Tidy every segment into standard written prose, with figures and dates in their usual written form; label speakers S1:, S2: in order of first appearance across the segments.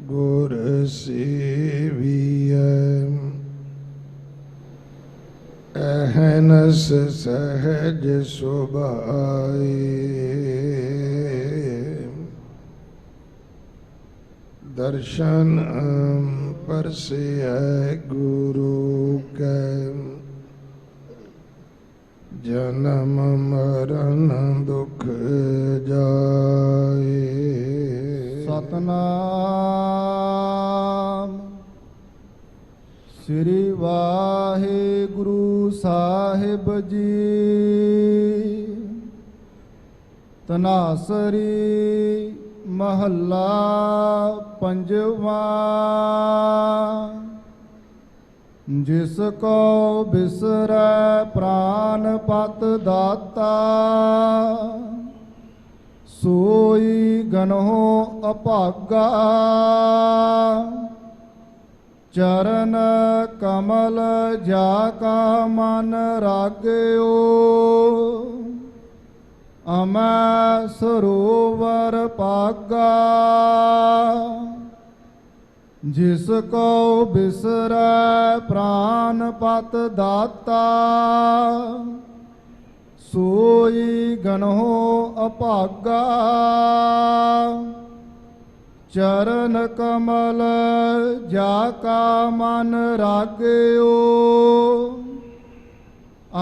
S1: गुर सेविय अहनस सहज सुभाए। दर्शन परसिय गुरु के जन्म मरण दुख जाए।
S2: सतनाम श्री वाहिगुरु साहिब जी। तनासरी महला पंजवा। जिसको बिसरै प्राण पत दाता सोई गनहो अभागा। चरण कमल जाका मन राग्यो अमै सरोवर पागा। जिसको बिसरै प्राण पत दाता सोई गनहो अभागा। चरण कमल जाका मन राग्यो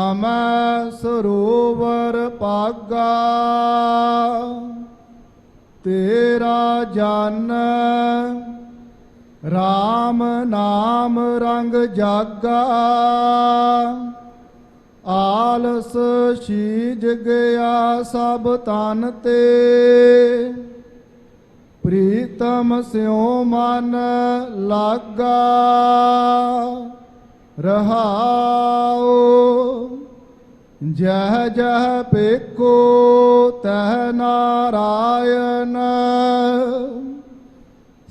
S2: अमै सरोवर पागा। तेरा जन राम नाम रंग जागा। आलस शीज गया सब तन ते प्रीतम स्यों मन लागा। रहाओ जह जह पेको तह नारायण।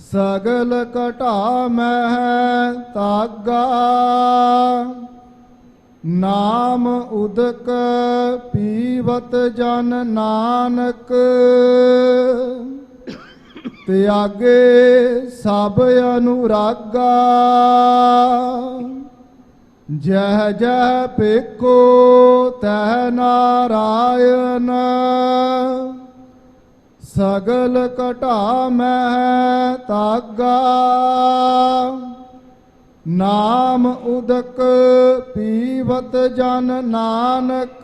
S2: सगल कटा मह तागा। नाम उदक पीवत जन नानक। त्यागे सब अनुरागा। जह जह पेको तह नारायण। सगल कटा मह तागा। नाम उदक पीवत जन नानक।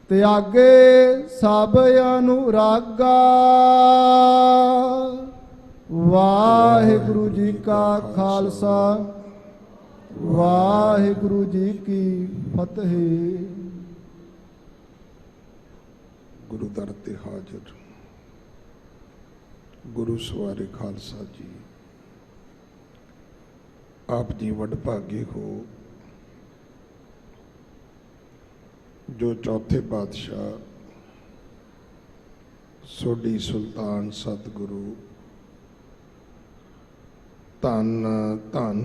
S2: त्यागे सब अनुरागा। वाहिगुरु जी का खालसा वाहिगुरु जी की फतेह।
S1: गुरु दर ते हाजिर गुरु सवारे खालसा जी। आप जी वडभागे हो जो चौथे पातशाह सोडी सुल्तान सतगुरु धन धन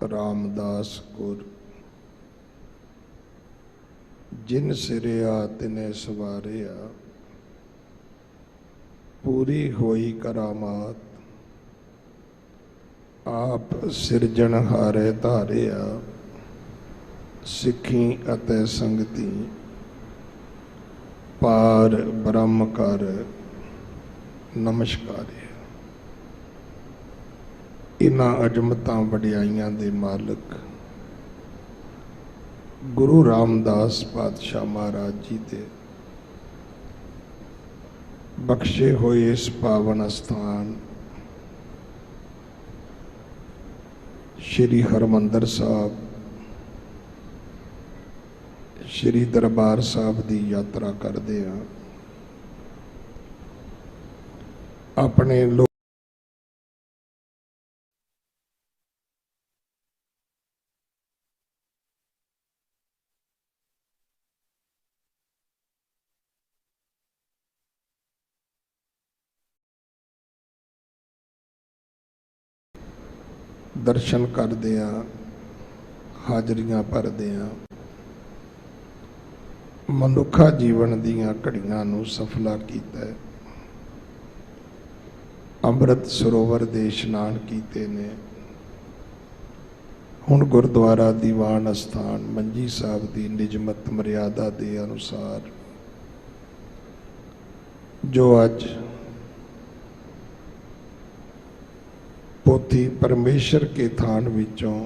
S1: रामदास गुर जिन सिरिया तिने सवारिया। पूरी होई करामात आप सिरजनहारे धारिया। सिखी अते संगति पार ब्रह्म कर नमस्कार। इन्हां अजमतां वडियाइयां दे मालिक गुरु रामदास पातशाह महाराज जी दे बख्शे हुए इस पावन स्थान श्री हरमंदर साहब श्री दरबार साहब की यात्रा करते हैं। अपने लोग दर्शन करते हैं, हाजरियां भरते हैं, मनुखा जीवन दीयां घड़ियां नूं सफला कीता है। ਅੰਮ੍ਰਿਤ ਸਰੋਵਰ ਦੇ ਇਸ਼ਨਾਨ ਕੀਤੇ ਨੇ। ਹੁਣ ਗੁਰਦੁਆਰਾ ਦੀਵਾਨ ਅਸਥਾਨ ਮੰਜੀ ਸਾਹਿਬ ਦੀ ਨਿਯਮਤ ਮਰਿਆਦਾ ਦੇ ਅਨੁਸਾਰ ਜੋ ਅੱਜ ਪੋਥੀ ਪਰਮੇਸ਼ਰ ਕੇ ਥਾਨ ਵਿੱਚੋਂ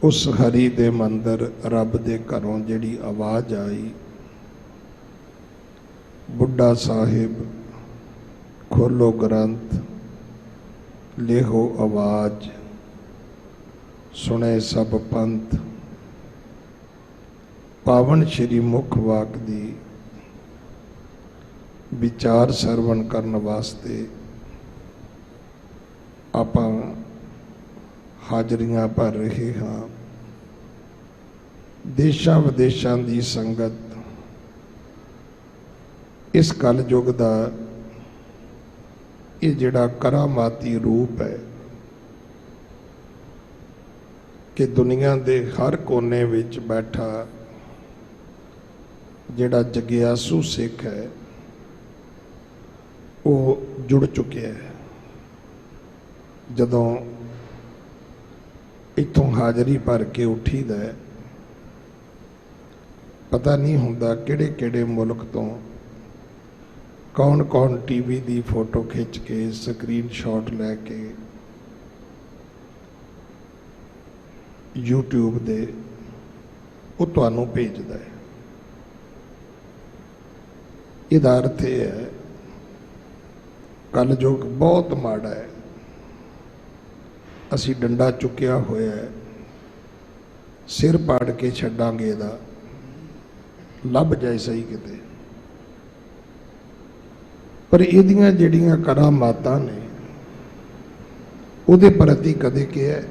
S1: ਉਸ ਹਰੀ ਦੇ ਮੰਦਰ ਰੱਬ ਦੇ ਘਰੋਂ ਜਿਹੜੀ ਆਵਾਜ਼ ਆਈ, ਬੁੱਢਾ ਸਾਹਿਬ ਖੋਲੋ ਗ੍ਰੰਥ ਲੇਹੋ ਆਵਾਜ਼, ਸੁਣੇ ਸਭ ਪੰਥ, ਪਾਵਨ ਸ਼੍ਰੀ ਮੁਖ ਵਾਕ ਦੀ ਵਿਚਾਰ ਸਰਵਣ ਕਰਨ ਵਾਸਤੇ ਆਪਾਂ ਹਾਜ਼ਰੀਆਂ ਭਰ ਰਹੇ ਹਾਂ। ਦੇਸ਼ਾਂ ਵਿਦੇਸ਼ਾਂ ਦੀ ਸੰਗਤ ਇਸ ਕਲਯੁਗ ਦਾ ਇਹ ਜਿਹੜਾ ਕਰਾਮਾਤੀ ਰੂਪ ਹੈ ਕਿ ਦੁਨੀਆ ਦੇ ਹਰ ਕੋਨੇ ਵਿੱਚ ਬੈਠਾ ਜਿਹੜਾ ਜਗਿਆਸੂ ਸਿੱਖ ਹੈ ਉਹ ਜੁੜ ਚੁੱਕਿਆ ਹੈ। ਜਦੋਂ ਇੱਥੋਂ ਹਾਜ਼ਰੀ ਭਰ ਕੇ ਉੱਠੀਦਾ ਹੈ, ਪਤਾ ਨਹੀਂ ਹੁੰਦਾ ਕਿਹੜੇ ਕਿਹੜੇ ਮੁਲਕ ਤੋਂ ਕੌਣ ਕੌਣ ਟੀਵੀ ਦੀ ਫੋਟੋ ਖਿੱਚ ਕੇ ਸਕਰੀਨ ਸ਼ਾਟ ਲੈ ਕੇ YouTube ਦੇ ਉਹ ਤੁਹਾਨੂੰ ਭੇਜਦਾ ਹੈ। ਇਹਦਾ ਅਰਥ ਇਹ ਹੈ ਕਲਯੁਗ ਬਹੁਤ ਮਾੜਾ ਹੈ। ਅਸੀਂ ਡੰਡਾ ਚੁੱਕਿਆ ਹੋਇਆ ਹੈ, ਸਿਰ ਪਾੜ ਕੇ ਛੱਡਾਂਗੇ, ਇਹਦਾ ਲੱਭ ਜਾਏ ਸਹੀ ਕਿਤੇ। ਪਰ ਇਹਦੀਆਂ ਜਿਹੜੀਆਂ ਕਰਾਮਾਤਾਂ ਨੇ ਉਹਦੇ ਪ੍ਰਤੀ ਕਦੇ ਕਿਹਾ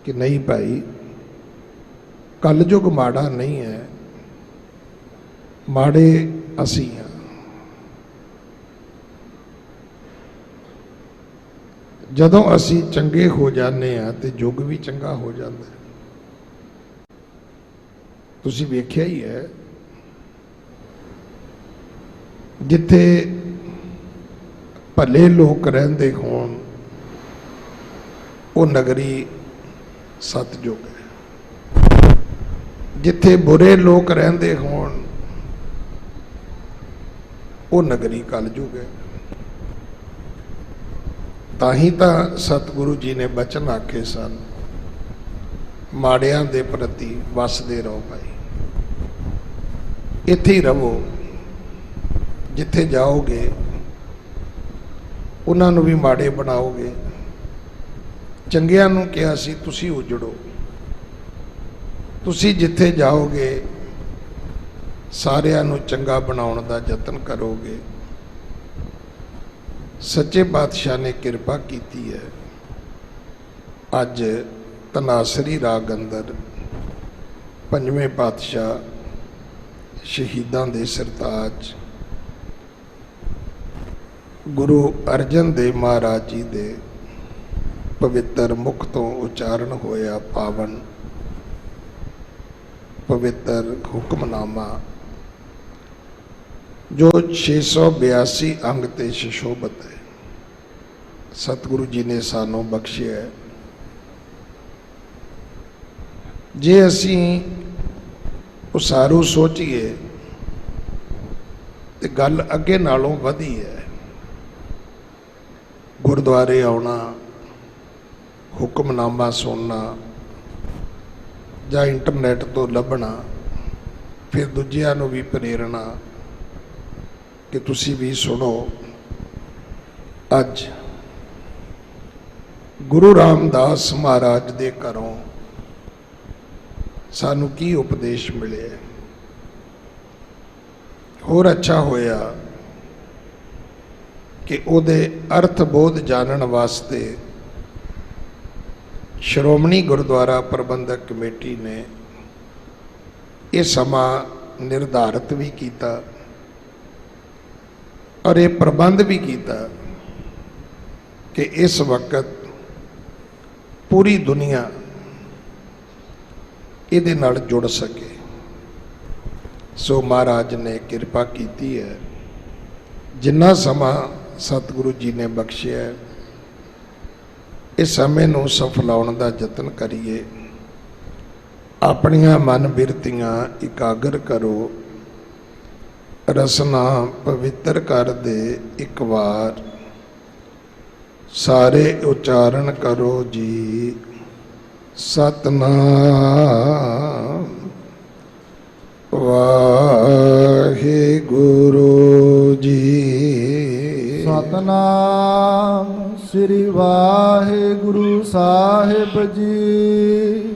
S1: ਕਿ ਨਹੀਂ ਭਾਈ, ਕਲਯੁਗ ਮਾੜਾ ਨਹੀਂ ਹੈ, ਮਾੜੇ ਅਸੀਂ ਹਾਂ। ਜਦੋਂ ਅਸੀਂ ਚੰਗੇ ਹੋ ਜਾਂਦੇ ਹਾਂ ਤੇ ਯੁੱਗ ਵੀ ਚੰਗਾ ਹੋ ਜਾਂਦਾ ਹੈ। ਤੁਸੀਂ ਵੇਖਿਆ ਹੀ ਹੈ, ਜਿੱਥੇ ਭਲੇ ਲੋਕ ਰਹਿੰਦੇ ਹੋਣ ਉਹ ਨਗਰੀ ਸਤਜੁਗ ਹੈ, ਜਿੱਥੇ ਬੁਰੇ ਲੋਕ ਰਹਿੰਦੇ ਹੋਣ ਉਹ ਨਗਰੀ ਕਲਯੁਗ ਹੈ। ਤਾਂ ਹੀ ਤਾਂ ਸਤਿਗੁਰੂ ਜੀ ਨੇ ਬਚਨ ਆਖੇ ਸਨ, ਮਾੜਿਆਂ ਦੇ ਪ੍ਰਤੀ ਵਸਦੇ ਰਹੋ ਭਾਈ, ਇੱਥੇ ਹੀ ਰਹੋ। ਜਿੱਥੇ ਜਾਓਗੇ ਉਹਨਾਂ ਨੂੰ ਵੀ ਮਾੜੇ ਬਣਾਓਗੇ। ਚੰਗਿਆਂ ਨੂੰ ਕਿਹਾ ਸੀ ਤੁਸੀਂ ਉਜੜੋ, ਤੁਸੀਂ ਜਿੱਥੇ ਜਾਓਗੇ ਸਾਰਿਆਂ ਨੂੰ ਚੰਗਾ ਬਣਾਉਣ ਦਾ ਯਤਨ ਕਰੋਗੇ। ਸੱਚੇ ਪਾਤਸ਼ਾਹ ਨੇ ਕਿਰਪਾ ਕੀਤੀ ਹੈ। ਅੱਜ ਤਨਾਸਰੀ ਰਾਗ ਅੰਦਰ ਪੰਜਵੇਂ ਪਾਤਸ਼ਾਹ ਸ਼ਹੀਦਾਂ ਦੇ ਸਰਤਾਜ ਗੁਰੂ ਅਰਜਨ ਦੇਵ ਮਹਾਰਾਜ ਜੀ ਦੇ ਪਵਿੱਤਰ ਮੁਖ ਤੋਂ ਉਚਾਰਨ ਹੋਇਆ ਪਾਵਨ ਪਵਿੱਤਰ ਹੁਕਮਨਾਮਾ ਜੋ 682 ਅੰਗ ਤੇ ਸੁਸ਼ੋਭਿਤ ਹੈ, ਸਤਿਗੁਰੂ ਜੀ ਨੇ ਸਾਨੂੰ ਬਖਸ਼ਿਆ ਹੈ। ਜੇ ਅਸੀਂ ਉਸਾਰੂ ਸੋਚੀਏ ਤੇ ਗੱਲ ਅੱਗੇ ਨਾਲੋਂ ਵਧੀ ਹੈ। ਗੁਰਦੁਆਰੇ ਆਉਣਾ, ਹੁਕਮਨਾਮਾ ਸੁਣਨਾ ਜਾਂ ਇੰਟਰਨੈਟ ਤੋਂ ਲੱਭਣਾ, ਫਿਰ ਦੂਜਿਆਂ ਨੂੰ ਵੀ ਪ੍ਰੇਰਣਾ ਕਿ ਤੁਸੀਂ ਵੀ ਸੁਣੋ। ਅੱਜ ਗੁਰੂ ਰਾਮਦਾਸ ਮਹਾਰਾਜ ਦੇ ਘਰੋਂ ਸਾਨੂੰ ਕੀ ਉਪਦੇਸ਼ ਮਿਲਿਆ। ਹੋਰ ਅੱਛਾ ਹੋਇਆ ਕਿ ਉਹਦੇ ਅਰਥ ਬੋਧ ਜਾਣਨ ਵਾਸਤੇ ਸ਼੍ਰੋਮਣੀ ਗੁਰਦੁਆਰਾ ਪ੍ਰਬੰਧਕ ਕਮੇਟੀ ਨੇ ਇਹ ਸਮਾਂ ਨਿਰਧਾਰਿਤ ਵੀ ਕੀਤਾ ਔਰ ਇਹ ਪ੍ਰਬੰਧ ਵੀ ਕੀਤਾ ਕਿ ਇਸ ਵਕਤ ਪੂਰੀ ਦੁਨੀਆ ਇਹਦੇ ਨਾਲ ਜੁੜ ਸਕੇ। ਸੋ ਮਹਾਰਾਜ ਨੇ ਕਿਰਪਾ ਕੀਤੀ ਹੈ। ਜਿੰਨਾ ਸਮਾਂ ਸਤਿਗੁਰੂ ਜੀ ਨੇ ਬਖਸ਼ਿਆ, ਇਸ ਸਮੇਂ ਨੂੰ ਸਫਲਾਉਣ ਦਾ ਯਤਨ ਕਰੀਏ। ਆਪਣੀਆਂ ਮਨ ਬਿਰਤੀਆਂ ਇਕਾਗਰ ਕਰੋ, ਰਸਨਾ ਪਵਿੱਤਰ ਕਰ ਦੇ ਇੱਕ ਵਾਰ, ਸਾਰੇ ਉਚਾਰਨ ਕਰੋ ਜੀ ਸਤਨਾਮ ਵਾਹਿਗੁਰੂ ਜੀ।
S2: ਸਤਨਾਮ ਸ੍ਰੀ ਵਾਹਿਗੁਰੂ ਸਾਹਿਬ ਜੀ।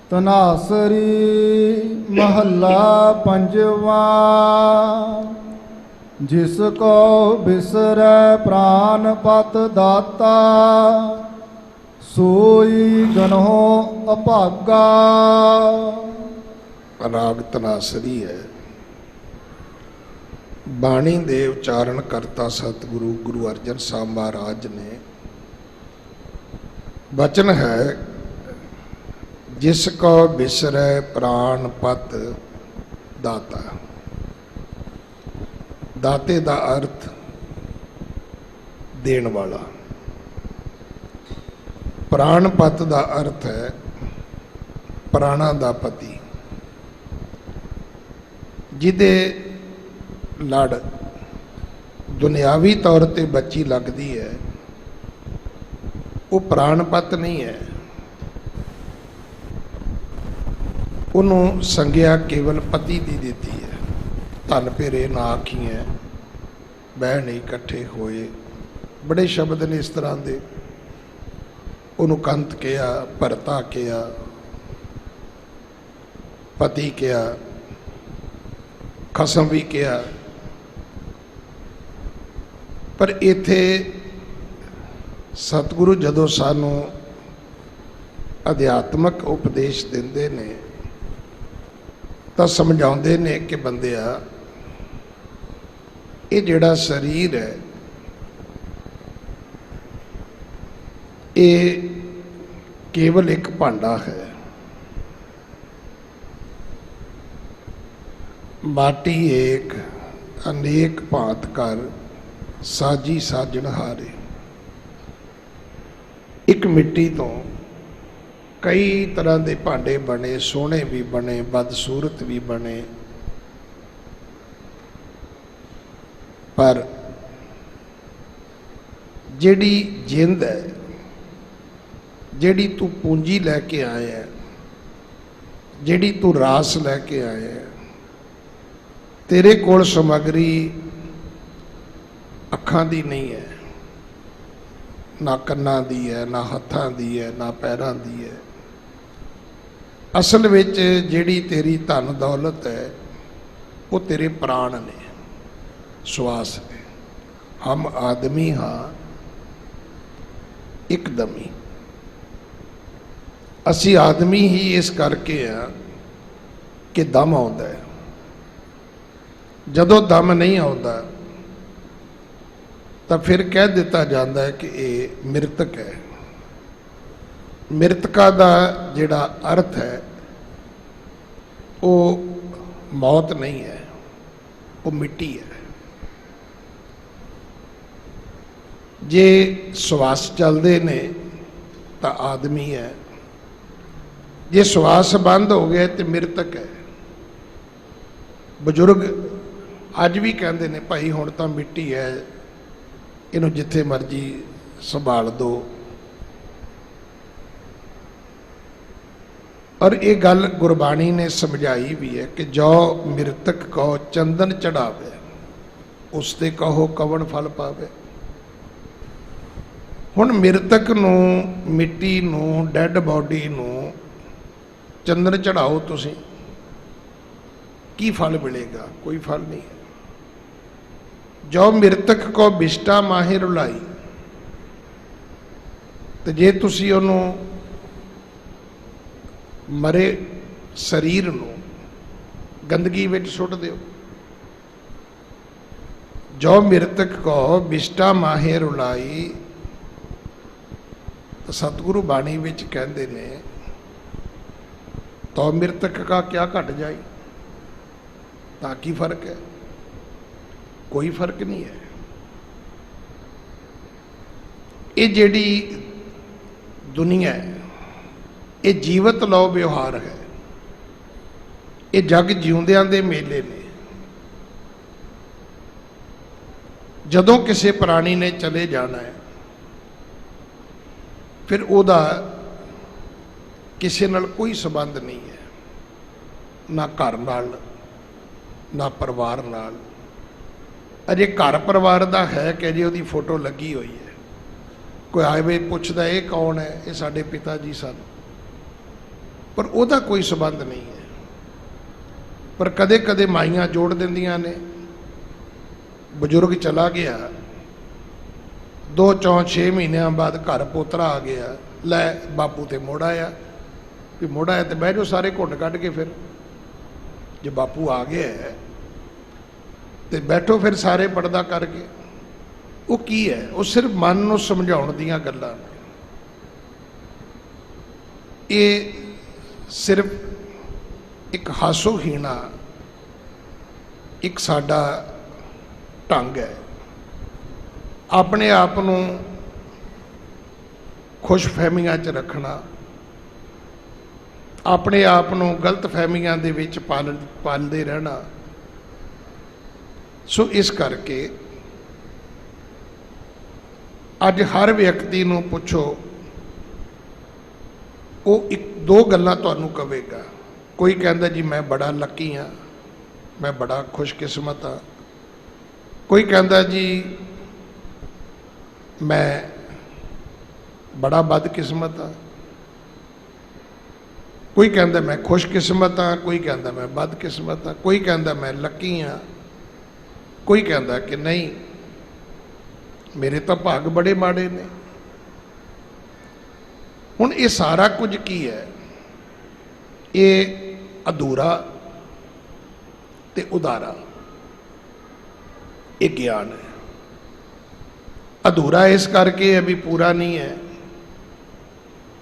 S2: ਤਨਾਸਰੀ ਮਹੱਲਾ ਪੰਜਵਾ। ਜਿਸ ਕੋ ਬਿਸਰੈ ਪ੍ਰਾਨ ਪਤ ਦਾਤਾ, ਸੋਈ ਗਨਹੁ ਅਭਾਗਾ।
S1: ਰਾਗ ਤਨਾਸਰੀ ਹੈ। ਬਾਣੀ ਦੇ ਉਚਾਰਨ ਕਰਤਾ ਸਤਿਗੁਰੂ ਗੁਰੂ ਅਰਜਨ ਸਾਹਿਬ ਮਹਾਰਾਜ ਨੇ। ਬਚਨ ਹੈ ਜਿਸ ਕੋ ਬਿਸਰੈ ਪ੍ਰਾਨ ਪਤ ਦਾਤਾ। ਦਾਤੇ ਦਾ ਅਰਥ ਦੇਣ ਵਾਲਾ। ਪ੍ਰਾਣ ਪਤ ਦਾ ਅਰਥ ਹੈ ਪ੍ਰਾਣਾ ਦਾ ਪਤੀ। ਜਿਹਦੇ ਲੜ ਦੁਨਿਆਵੀ ਤੌਰ ਤੇ ਬੱਚੀ ਲੱਗਦੀ ਹੈ, ਉਹ ਪ੍ਰਾਣਪਤ ਨਹੀਂ ਹੈ। ਉਹਨੂੰ ਸੰਗਿਆ ਕੇਵਲ ਪਤੀ ਦੀ ਦਿੱਤੀ ਹੈ। ਧਨ ਭੇਰੇ ਨਾ ਆਖੀਐ ਬਹਿ ਨਹੀਂ ਇਕੱਠੇ ਹੋਏ, ਬੜੇ ਸ਼ਬਦ ਨੇ ਇਸ ਤਰ੍ਹਾਂ ਦੇ। ਉਹਨੂੰ ਕੰਤ ਕਿਹਾ, ਭਰਤਾ ਕਿਹਾ, ਪਤੀ ਕਿਹਾ, ਖਸਮ ਵੀ ਕਿਹਾ। ਪਰ ਇੱਥੇ ਸਤਿਗੁਰੂ ਜਦੋਂ ਸਾਨੂੰ ਅਧਿਆਤਮਕ ਉਪਦੇਸ਼ ਦਿੰਦੇ ਨੇ ਤਾਂ ਸਮਝਾਉਂਦੇ ਨੇ ਕਿ ਬੰਦਿਆ, ਇਹ ਜਿਹੜਾ ਸਰੀਰ ਹੈ ਇਹ ਕੇਵਲ ਇੱਕ ਭਾਂਡਾ ਹੈ। ਮਾਟੀ ਏਕ ਅਨੇਕ ਭਾਂਤ ਕਰ, ਸਾਜੀ ਸਾਜਣਹਾਰੇ। ਇੱਕ ਮਿੱਟੀ ਤੋਂ ਕਈ ਤਰ੍ਹਾਂ ਦੇ ਭਾਂਡੇ ਬਣੇ, ਸੋਹਣੇ ਵੀ ਬਣੇ, ਬਦਸੂਰਤ ਵੀ ਬਣੇ। ਪਰ ਜਿਹੜੀ ਜਿੰਦ ਹੈ, ਜਿਹੜੀ ਤੂੰ ਪੂੰਜੀ ਲੈ ਕੇ ਆਇਆ, ਜਿਹੜੀ ਤੂੰ ਰਾਸ ਲੈ ਕੇ ਆਇਆ, ਤੇਰੇ ਕੋਲ ਸਮੱਗਰੀ ਅੱਖਾਂ ਦੀ ਨਹੀਂ ਹੈ, ਨਾ ਕੰਨਾਂ ਦੀ ਹੈ, ਨਾ ਹੱਥਾਂ ਦੀ ਹੈ, ਨਾ ਪੈਰਾਂ ਦੀ ਹੈ। ਅਸਲ ਵਿੱਚ ਜਿਹੜੀ ਤੇਰੀ ਧਨ ਦੌਲਤ ਹੈ ਉਹ ਤੇਰੇ ਪ੍ਰਾਣ ਨੇ, ਸਵਾਸ ਨੇ। ਹਮ ਆਦਮੀ ਹਾਂ ਇੱਕਦਮੀ। ਅਸੀਂ ਆਦਮੀ ਹੀ ਇਸ ਕਰਕੇ ਆ ਕਿ ਦਮ ਆਉਂਦਾ ਹੈ। ਜਦੋਂ ਦਮ ਨਹੀਂ ਆਉਂਦਾ ਤਾਂ ਫਿਰ ਕਹਿ ਦਿੱਤਾ ਜਾਂਦਾ ਹੈ ਕਿ ਇਹ ਮ੍ਰਿਤਕ ਹੈ। ਮ੍ਰਿਤਕਾ ਦਾ ਜਿਹੜਾ ਅਰਥ ਹੈ ਉਹ ਮੌਤ ਨਹੀਂ ਹੈ, ਉਹ ਮਿੱਟੀ ਹੈ। ਜੇ ਸਵਾਸ ਚੱਲਦੇ ਨੇ ਤਾਂ ਆਦਮੀ ਹੈ, ਜੇ ਸਵਾਸ ਬੰਦ ਹੋ ਗਿਆ ਤੇ ਮ੍ਰਿਤਕ ਹੈ। ਬਜ਼ੁਰਗ ਅੱਜ ਵੀ ਕਹਿੰਦੇ ਨੇ ਭਾਈ ਹੁਣ ਤਾਂ ਮਿੱਟੀ ਹੈ, ਇਹਨੂੰ ਜਿੱਥੇ ਮਰਜ਼ੀ ਸੰਭਾਲ ਦਿਓ। ਔਰ ਇਹ ਗੱਲ ਗੁਰਬਾਣੀ ਨੇ ਸਮਝਾਈ ਵੀ ਹੈ ਕਿ ਜੋ ਮ੍ਰਿਤਕ ਕੋ ਚੰਦਨ ਚੜਾਵੇ, ਉਸ ਤੇ ਕਹੋ ਕਵਣ ਫਲ ਪਾਵੇ। ਹੁਣ ਮ੍ਰਿਤਕ ਨੂੰ, ਮਿੱਟੀ ਨੂੰ, ਡੈਡ ਬਾਡੀ ਨੂੰ ਚੰਦਨ ਚੜਾਓ ਤੁਸੀਂ, ਕੀ ਫਲ ਮਿਲੇਗਾ? ਕੋਈ ਫਲ ਨਹੀਂ ਹੈ। ਜੋ ਮ੍ਰਿਤਕ ਕੋ ਬਿਸ਼ਟਾ ਮਾਹੇ ਰੁਲਾਈ, ਤੇ ਜੇ ਤੁਸੀਂ ਉਹਨੂੰ ਮਰੇ ਸਰੀਰ ਨੂੰ ਗੰਦਗੀ ਵਿੱਚ ਸੁੱਟ ਦਿਓ। ਜੋ ਮ੍ਰਿਤਕ ਕੋ ਬਿਸ਼ਟਾ ਮਾਹੇ ਰੁਲਾਈ, ਤਾਂ ਸਤਿਗੁਰੂ ਬਾਣੀ ਵਿੱਚ ਕਹਿੰਦੇ ਨੇ ਤੋ ਮ੍ਰਿਤਕ ਕਾ ਕਿਆ ਘਟ ਜਾਈ। ਤਾਂ ਕੀ ਫਰਕ ਹੈ? कोई फर्क नहीं है। ये जिहड़ी दुनिया है ये जीवत लौ व्यवहार है, ये जग जिउंदियां दे मेले ने। जदों किसी प्राणी ने चले जाना है फिर ओदा किसी नाल कोई संबंध नहीं है, ना घर नाल ना परिवार नाल। अजे घर परिवार दा है कि अजे उहदी फोटो लगी हुई है, कोई आए वे पुछदा ये कौन है, ये साडे पिता जी सन, पर ओहदा कोई संबंध नहीं है। पर कदे कदे माइयां जोड़ दिंदियां ने, बजुर्ग चला गया 2 4 6 महीनों बाद घर पोतरा आ गया, लै बापू तो मुड़ आया, भी मुड़ आया तो बह जाओ सारे घुंड कढ़ के, फिर जो बापू आ गया है तो बैठो फिर सारे पर्दा करके। वो की है, वो सिर्फ मन नूं समझाउण दीयां गल्लां ने। ये सिर्फ एक हासोहीना एक साडा ढंग है अपने आप नूं खुश फहमियां च रखना, अपने आप नूं गलत फहमियां दे विच पालदे रहना। सो इस करके अज हर व्यक्ति नूं पुछो, वो एक दो गल्लां तुहानूं कवेगा। कोई कहंदा जी मैं बड़ा लकी हाँ, मैं बड़ा खुशकिस्मत हाँ। कोई कहंदा जी मैं बड़ा बदकिस्मत हाँ। कोई कहंदा मैं खुशकिस्मत हाँ, कोई कहंदा मैं बदकिस्मत हाँ। कोई कहंदा मैं लकी हाँ, कोई कहंदा कि नहीं मेरे तो भाग बड़े माड़े ने। हुण ये सारा कुछ की है, ये अधूरा ते उदारा, ये ज्ञान है। अधूरा इस करके अभी पूरा नहीं है,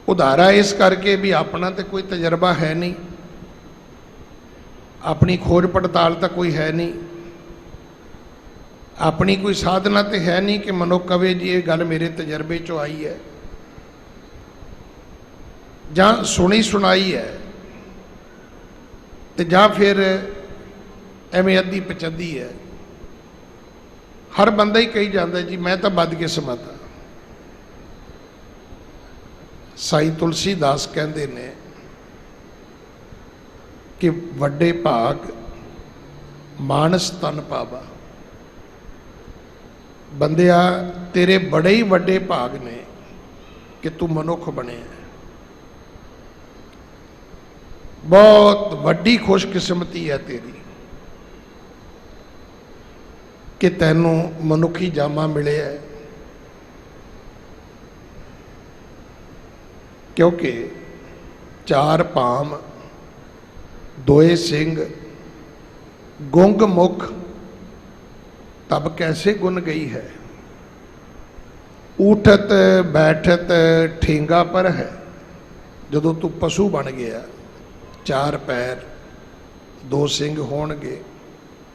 S1: उदारा इस करके भी अपना तो कोई तजर्बा है नहीं, अपनी खोज पड़ताल तो कोई है नहीं, अपनी कोई साधना तो है नहीं कि मनुख कवे जी ये गल मेरे तजर्बे चो आई है, जां सुनी सुनाई है, तो जां फिर एवें अद्धी पचद्धी है। हर बंदा ही कही जाता जी मैं तो बदकिस्मत हाँ। साई तुलसीदास कहते ने कि वड्डे भाग मानस तन पावा। बंदिया तेरे बड़े ही वड्डे भाग ने कि तू मनुख बने है। बहुत वड्डी खुशकिस्मती है तेरी कि तैनू मनुखी जामा मिले है, क्योंकि 4 भाम 2 सिंह गुंग मुख तब कैसे गुन गई है। उठत बैठत ठेंगा पर है। जदों तू पशु बन गया, 4 पैर 2 सिंह होणगे,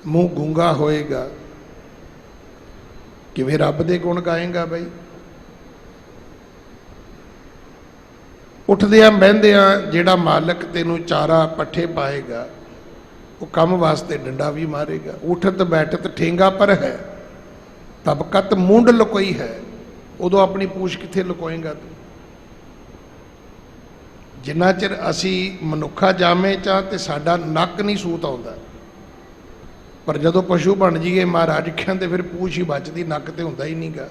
S1: मूँह गूंगा होएगा, किवें रब दे गुण गाएगा बई। उठदियां बहंदियां जिहड़ा मालक तेनू चारा पट्ठे पाएगा वो कम वास्ते डंडा भी मारेगा। उठत बैठत ठेंगा पर है तब कत मूंड लुकोई है। उदों अपनी पूछ कित्थे लुकोएगा तू। जिन्ना चिर असी मनुखा जामे चाह ते साडा नक नहीं सूत आउंदा, पर जदों पशु बन जाइए महाराज कहते फिर पूछ ही बचती, नक तो हुंदा ही नहीं गा।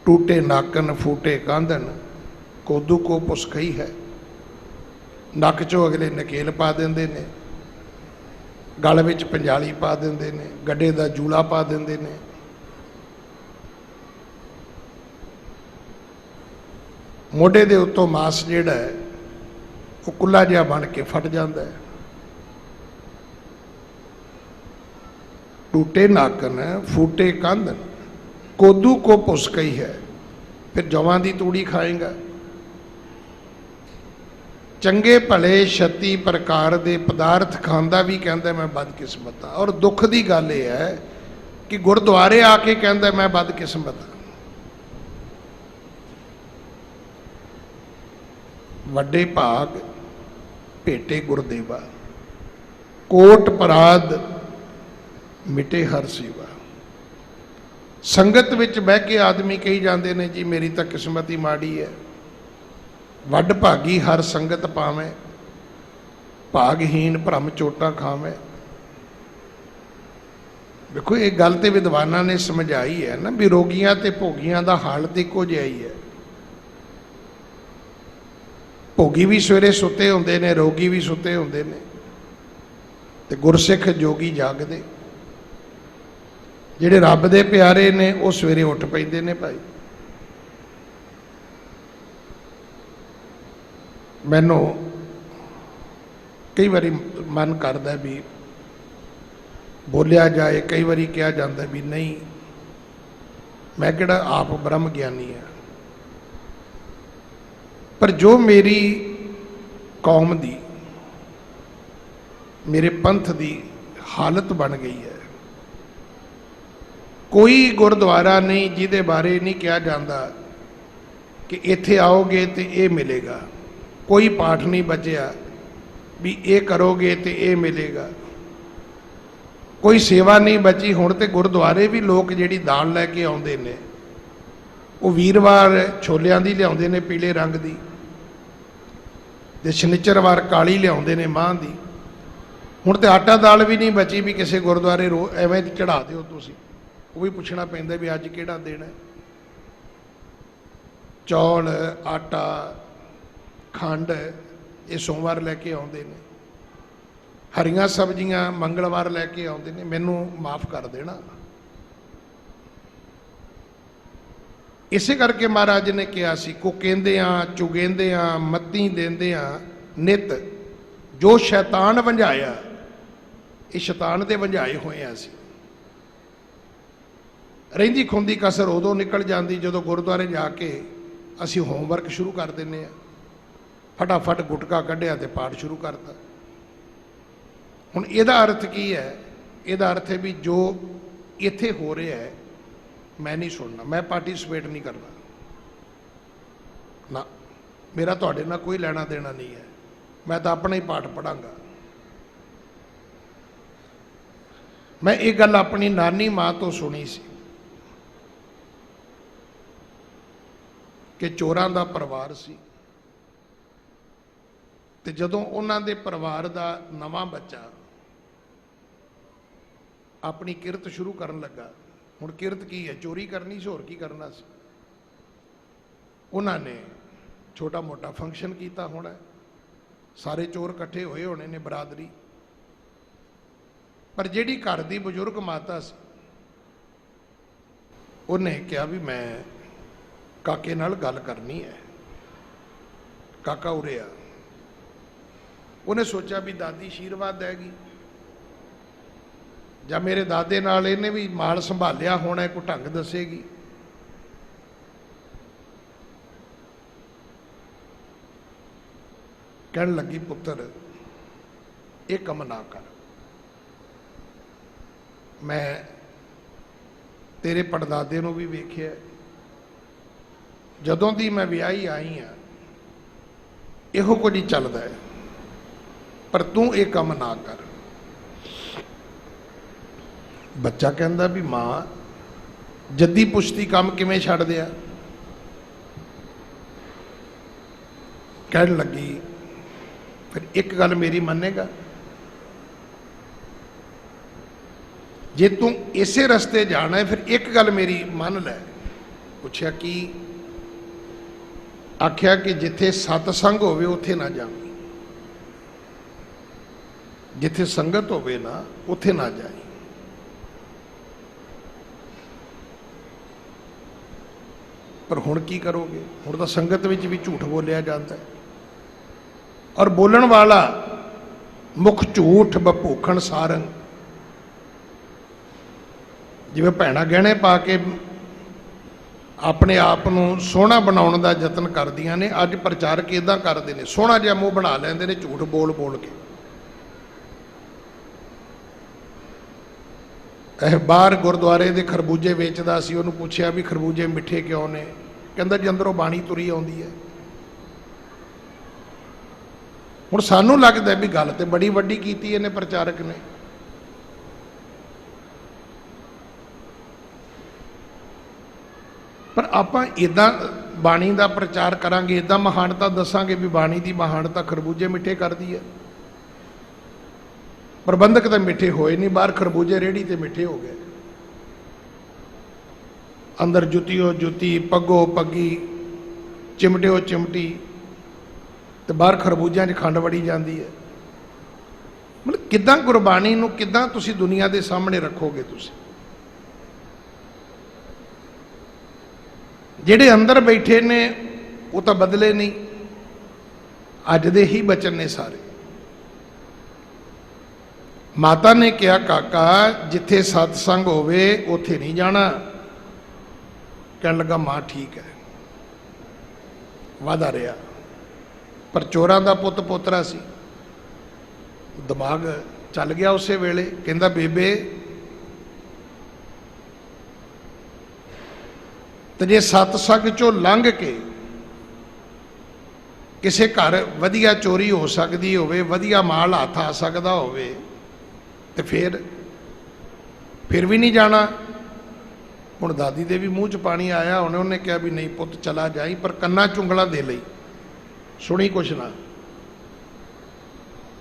S1: टूटे नाकन फूटे कांधन कोदू को पुसकई है। नक चो अगले नकेल पा देंदे ने, गल विच पंजाली पा देंदे ने, गड्डे दा जूड़ा पा देंदे ने। मोढे दे उत्तों मास जिहड़ा है वो कुल्ला जिहा बन के फट जाता है। टूटे नाकन फूटे कंधन कोदू को पुसकई है। फिर जवां दी तूड़ी खाएगा। ਚੰਗੇ ਭਲੇ 36 ਪ੍ਰਕਾਰ ਦੇ ਪਦਾਰਥ ਖਾਂਦਾ ਵੀ ਕਹਿੰਦਾ ਮੈਂ ਬਦਕਿਸਮਤ ਹਾਂ। ਔਰ ਦੁੱਖ ਦੀ ਗੱਲ ਇਹ ਹੈ ਕਿ ਗੁਰਦੁਆਰੇ ਆ ਕੇ ਕਹਿੰਦਾ ਮੈਂ ਬਦਕਿਸਮਤ ਹਾਂ। ਵੱਡੇ ਭਾਗ ਭੇਟੇ ਗੁਰਦੇਵਾ, ਕੋਟ ਪਰਾਦ ਮਿਟੇ ਹਰ ਸੇਵਾ। ਸੰਗਤ ਵਿੱਚ ਬਹਿ ਕੇ ਆਦਮੀ ਕਹੀ ਜਾਂਦੇ ਨੇ ਜੀ ਮੇਰੀ ਤਾਂ ਕਿਸਮਤ ਹੀ ਮਾੜੀ ਹੈ, ਵੱਡ ਭਾਗੀ ਹਰ ਸੰਗਤ ਪਾਵੇਂ, ਭਾਗਹੀਨ ਭਰਮ ਚੋਟਾਂ ਖਾਵੇਂ। ਦੇਖੋ ਇਹ ਗੱਲ ਤੇ ਵਿਦਵਾਨਾਂ ਨੇ ਸਮਝਾਈ ਹੈ ਨਾ ਵੀ ਰੋਗੀਆਂ ਤੇ ਭੋਗੀਆਂ ਦਾ ਹਾਲਤ ਇੱਕੋ ਜਿਹਾ ਹੀ ਹੈ। ਭੋਗੀ ਵੀ ਸਵੇਰੇ ਸੁੱਤੇ ਹੁੰਦੇ ਨੇ, ਰੋਗੀ ਵੀ ਸੁੱਤੇ ਹੁੰਦੇ ਨੇ, ਤੇ ਗੁਰਸਿੱਖ ਜੋਗੀ ਜਾਗਦੇ। ਜਿਹੜੇ ਰੱਬ ਦੇ ਪਿਆਰੇ ਨੇ ਉਹ ਸਵੇਰੇ ਉੱਠ ਪੈਂਦੇ ਨੇ ਭਾਈ। ਮੈਨੂੰ ਕਈ ਵਾਰੀ ਮਨ ਕਰਦਾ ਵੀ ਬੋਲਿਆ ਜਾਏ, ਕਈ ਵਾਰੀ ਕਿਹਾ ਜਾਂਦਾ ਵੀ ਨਹੀਂ ਮੈਂ ਕਿਹੜਾ ਆਪ ਬ੍ਰਹਮ ਗਿਆਨੀ ਹਾਂ, ਪਰ ਜੋ ਮੇਰੀ ਕੌਮ ਦੀ, ਮੇਰੇ ਪੰਥ ਦੀ ਹਾਲਤ ਬਣ ਗਈ ਹੈ, ਕੋਈ ਗੁਰਦੁਆਰਾ ਨਹੀਂ ਜਿਹਦੇ ਬਾਰੇ ਨਹੀਂ ਕਿਹਾ ਜਾਂਦਾ ਕਿ ਇੱਥੇ ਆਓਗੇ ਤੇ ਇਹ ਮਿਲੇਗਾ। ਕੋਈ ਪਾਠ ਨਹੀਂ ਬਚਿਆ ਵੀ ਇਹ ਕਰੋਗੇ ਤੇ ਇਹ ਮਿਲੇਗਾ। ਕੋਈ ਸੇਵਾ ਨਹੀਂ ਬਚੀ। ਹੁਣ ਤੇ ਗੁਰਦੁਆਰੇ ਵੀ ਲੋਕ ਜਿਹੜੀ ਦਾਲ ਲੈ ਕੇ ਆਉਂਦੇ ਨੇ ਉਹ ਵੀਰਵਾਰ ਛੋਲਿਆਂ ਦੀ ਲਿਆਉਂਦੇ ਨੇ ਪੀਲੇ ਰੰਗ ਦੀ, ਤੇ ਸ਼ਨੀਚਰਵਾਰ ਕਾਲੀ ਲਿਆਉਂਦੇ ਨੇ ਮਾਂਹ ਦੀ। ਹੁਣ ਤੇ ਆਟਾ ਦਾਲ ਵੀ ਨਹੀਂ ਬਚੀ ਵੀ ਕਿਸੇ ਗੁਰਦੁਆਰੇ ਐਵੇਂ ਚੜਾ ਦਿਓ ਤੁਸੀਂ। ਉਹ ਵੀ ਪੁੱਛਣਾ ਪੈਂਦਾ ਵੀ ਅੱਜ ਕਿਹੜਾ ਦਿਨ ਹੈ। ਚੌਲ, ਆਟਾ, ਖੰਡ ਇਹ ਸੋਮਵਾਰ ਲੈ ਕੇ ਆਉਂਦੇ ਨੇ, ਹਰੀਆਂ ਸਬਜ਼ੀਆਂ ਮੰਗਲਵਾਰ ਲੈ ਕੇ ਆਉਂਦੇ ਨੇ। ਮੈਨੂੰ ਮਾਫ ਕਰ ਦੇਣਾ, ਇਸੇ ਕਰਕੇ ਮਹਾਰਾਜ ਨੇ ਕਿਹਾ ਸੀ ਕੁਕੇਂਦਿਆਂ ਚੁਗੇਂਦਿਆਂ ਮੱਤੀ ਦੇਂਦਿਆਂ ਨਿਤ ਜੋ ਸ਼ੈਤਾਨ ਵੰਝਾਇਆ। ਇਹ ਸ਼ੈਤਾਨ ਦੇ ਵੰਝਾਏ ਹੋਏ ਆ। ਅਸੀਂ ਰਹਿੰਦੀ ਖੁੰਦੀ ਕਸਰ ਉਦੋਂ ਨਿਕਲ ਜਾਂਦੀ ਜਦੋਂ ਗੁਰਦੁਆਰੇ ਜਾ ਕੇ ਅਸੀਂ ਹੋਮਵਰਕ ਸ਼ੁਰੂ ਕਰ ਦਿੰਦੇ ਹਾਂ। ਫਟਾਫਟ ਗੁਟਕਾ ਕੱਢਿਆ ਤੇ ਪਾਠ ਸ਼ੁਰੂ ਕਰਤਾ। ਹੁਣ ਇਹਦਾ ਅਰਥ ਕੀ ਹੈ? ਇਹਦਾ ਅਰਥ ਹੈ ਵੀ ਜੋ ਇੱਥੇ ਹੋ ਰਿਹਾ ਹੈ ਮੈਂ ਨਹੀਂ ਸੁਣਨਾ, ਮੈਂ ਪਾਰਟਿਸਿਪੇਟ ਨਹੀਂ ਕਰਨਾ ਨਾ, ਮੇਰਾ ਤੁਹਾਡੇ ਨਾਲ ਕੋਈ ਲੈਣਾ ਦੇਣਾ ਨਹੀਂ ਹੈ। ਮੈਂ ਤਾਂ ਆਪਣਾ ਹੀ ਪਾਠ ਪੜਾਂਗਾ। ਮੈਂ ਇਹ ਗੱਲ ਆਪਣੀ ਨਾਨੀ ਮਾਂ ਤੋਂ ਸੁਣੀ ਸੀ ਕਿ ਚੋਰਾਂ ਦਾ ਪਰਿਵਾਰ ਸੀ, ਤੇ ਜਦੋਂ ਉਹਨਾਂ ਦੇ ਪਰਿਵਾਰ ਦਾ ਨਵਾਂ ਬੱਚਾ ਆਪਣੀ ਕਿਰਤ ਸ਼ੁਰੂ ਕਰਨ ਲੱਗਾ, ਹੁਣ ਕਿਰਤ ਕੀ ਹੈ? ਚੋਰੀ ਕਰਨੀ ਸੀ, ਹੋਰ ਕੀ ਕਰਨਾ ਸੀ। ਉਹਨਾਂ ਨੇ ਛੋਟਾ ਮੋਟਾ ਫੰਕਸ਼ਨ ਕੀਤਾ ਹੋਣਾ, ਸਾਰੇ ਚੋਰ ਇਕੱਠੇ ਹੋਏ ਹੋਣੇ ਨੇ, ਬਰਾਦਰੀ। ਪਰ ਜਿਹੜੀ ਘਰ ਦੀ ਬਜ਼ੁਰਗ ਮਾਤਾ ਸੀ ਉਹਨੇ ਕਿਹਾ ਵੀ ਮੈਂ ਕਾਕੇ ਨਾਲ ਗੱਲ ਕਰਨੀ ਹੈ। ਕਾਕਾ ਉਰੇ ਆ। ਉਹਨੇ ਸੋਚਿਆ ਵੀ ਦਾਦੀ ਆਸ਼ੀਰਵਾਦ ਦੇਗੀ ਜਾਂ ਮੇਰੇ ਦਾਦੇ ਨਾਲ ਇਹਨੇ ਵੀ ਮਾਲ ਸੰਭਾਲਿਆ ਹੋਣਾ, ਕੋਈ ਢੰਗ ਦੱਸੇਗੀ। ਕਹਿਣ ਲੱਗੀ ਪੁੱਤਰ ਇਹ ਕੰਮ ਨਾ ਕਰ, ਮੈਂ ਤੇਰੇ ਪੜਦਾਦੇ ਨੂੰ ਵੀ ਵੇਖਿਆ, ਜਦੋਂ ਦੀ ਮੈਂ ਵਿਆਹੀ ਆਈ ਹਾਂ ਇਹੋ ਕੁਝ ਹੀ ਚੱਲਦਾ ਹੈ, ਪਰ ਤੂੰ ਇਹ ਕੰਮ ਨਾ ਕਰ। ਬੱਚਾ ਕਹਿੰਦਾ ਵੀ ਮਾਂ ਜੱਦੀ ਪੁਸ਼ਤੀ ਕੰਮ ਕਿਵੇਂ ਛੱਡ ਦਿਆ? ਕਹਿਣ ਲੱਗੀ ਫਿਰ ਇੱਕ ਗੱਲ ਮੇਰੀ ਮੰਨੇਗਾ, ਜੇ ਤੂੰ ਇਸੇ ਰਸਤੇ ਜਾਣਾ ਹੈ ਫਿਰ ਇੱਕ ਗੱਲ ਮੇਰੀ ਮੰਨ ਲੈ। ਪੁੱਛਿਆ ਕੀ? ਆਖਿਆ ਕਿ ਜਿੱਥੇ ਸਤਸੰਗ ਹੋਵੇ ਉੱਥੇ ਨਾ ਜਾਵੀਂ, ਜਿੱਥੇ ਸੰਗਤ ਹੋਵੇ ਨਾ ਉੱਥੇ ਨਾ ਜਾਈ। ਪਰ ਹੁਣ ਕੀ ਕਰੋਗੇ? ਹੁਣ ਤਾਂ ਸੰਗਤ ਵਿੱਚ ਵੀ ਝੂਠ ਬੋਲਿਆ ਜਾਂਦਾ ਹੈ, ਔਰ ਬੋਲਣ ਵਾਲਾ ਮੁਖ ਝੂਠ ਬਭੂਖਣ ਸਾਰੰਗ। ਜਿਵੇਂ ਭੈਣਾਂ ਗਹਿਣੇ ਪਾ ਕੇ ਆਪਣੇ ਆਪ ਨੂੰ ਸੋਹਣਾ ਬਣਾਉਣ ਦਾ ਯਤਨ ਕਰਦੀਆਂ ਨੇ। ਅੱਜ ਪ੍ਰਚਾਰਕ ਇਦਾਂ ਕਰਦੇ ਨੇ, ਸੋਹਣਾ ਜਿਹਾ ਮੂੰਹ ਬਣਾ ਲੈਂਦੇ ਨੇ ਝੂਠ ਬੋਲ ਬੋਲ ਕੇ। ਇਹ ਬਾਹਰ ਗੁਰਦੁਆਰੇ ਦੇ ਖਰਬੂਜੇ ਵੇਚਦਾ ਸੀ, ਉਹਨੂੰ ਪੁੱਛਿਆ ਵੀ ਖਰਬੂਜੇ ਮਿੱਠੇ ਕਿਉਂ ਨੇ? ਕਹਿੰਦਾ ਜੀ ਅੰਦਰੋਂ ਬਾਣੀ ਤੁਰੀ ਆਉਂਦੀ ਹੈ। ਹੁਣ ਸਾਨੂੰ ਲੱਗਦਾ ਵੀ ਗੱਲ ਤੇ ਬੜੀ ਵੱਡੀ ਕੀਤੀ ਇਹਨੇ ਪ੍ਰਚਾਰਕ ਨੇ। ਪਰ ਆਪਾਂ ਇਦਾਂ ਬਾਣੀ ਦਾ ਪ੍ਰਚਾਰ ਕਰਾਂਗੇ, ਇਦਾਂ ਮਹਾਨਤਾ ਦੱਸਾਂਗੇ ਵੀ ਬਾਣੀ ਦੀ ਮਹਾਨਤਾ ਖਰਬੂਜੇ ਮਿੱਠੇ ਕਰਦੀ ਹੈ। ਪ੍ਰਬੰਧਕ ਤਾਂ ਮਿੱਠੇ ਹੋਏ ਨਹੀਂ, ਬਾਹਰ ਖਰਬੂਜੇ ਰੇਹੜੀ ਤੇ ਮਿੱਠੇ ਹੋ ਗਏ। ਅੰਦਰ ਜੁੱਤੀਓ ਜੁੱਤੀ, ਪੱਗੋ ਪੱਗੀ, ਚਿਮਟਿਓ ਚਿਮਟੀ, ਤੇ ਬਾਹਰ ਖਰਬੂਜਿਆਂ 'ਚ ਖੰਡ ਵੜੀ ਜਾਂਦੀ ਹੈ। ਮਤਲਬ ਕਿੱਦਾਂ ਗੁਰਬਾਣੀ ਨੂੰ ਕਿੱਦਾਂ ਤੁਸੀਂ ਦੁਨੀਆ ਦੇ ਸਾਹਮਣੇ ਰੱਖੋਗੇ? ਤੁਸੀਂ ਜਿਹੜੇ ਅੰਦਰ ਬੈਠੇ ਨੇ ਉਹ ਤਾਂ ਬਦਲੇ ਨਹੀਂ, ਅੱਜ ਦੇ ਹੀ ਬਚਨ ਨੇ ਸਾਰੇ। ਮਾਤਾ ਨੇ ਕਿਹਾ ਕਾਕਾ ਜਿੱਥੇ ਸਤਸੰਗ ਹੋਵੇ ਉੱਥੇ ਨਹੀਂ ਜਾਣਾ। ਕਹਿਣ ਲੱਗਾ ਮਾਂ ਠੀਕ ਹੈ। ਵਾਦਾ ਰਿਹਾ, ਪਰ ਚੋਰਾਂ ਦਾ ਪੁੱਤ ਪੋਤਰਾ ਸੀ, ਦਿਮਾਗ ਚੱਲ ਗਿਆ ਉਸੇ ਵੇਲੇ। ਕਹਿੰਦਾ ਬੇਬੇ ਤੇ ਜੇ ਸਤਸੰਗ ਚੋਂ ਲੰਘ ਕੇ ਕਿਸੇ ਘਰ ਵਧੀਆ ਚੋਰੀ ਹੋ ਸਕਦੀ ਹੋਵੇ, ਵਧੀਆ ਮਾਲ ਹੱਥ ਆ ਸਕਦਾ ਹੋਵੇ, ਤੇ ਫਿਰ ਵੀ ਨਹੀਂ ਜਾਣਾ। ਹੁਣ ਦਾਦੀ ਦੇ ਵੀ ਮੂੰਹ 'ਚ ਪਾਣੀ ਆਇਆ। ਹੁਣ ਉਹਨੇ ਕਿਹਾ ਵੀ ਨਹੀਂ ਪੁੱਤ ਚਲਾ ਜਾਈ, ਪਰ ਕੰਨਾਂ ਚੁੰਗਲਾਂ ਦੇ ਲਈ, ਸੁਣੀ ਕੁਛ ਨਾ।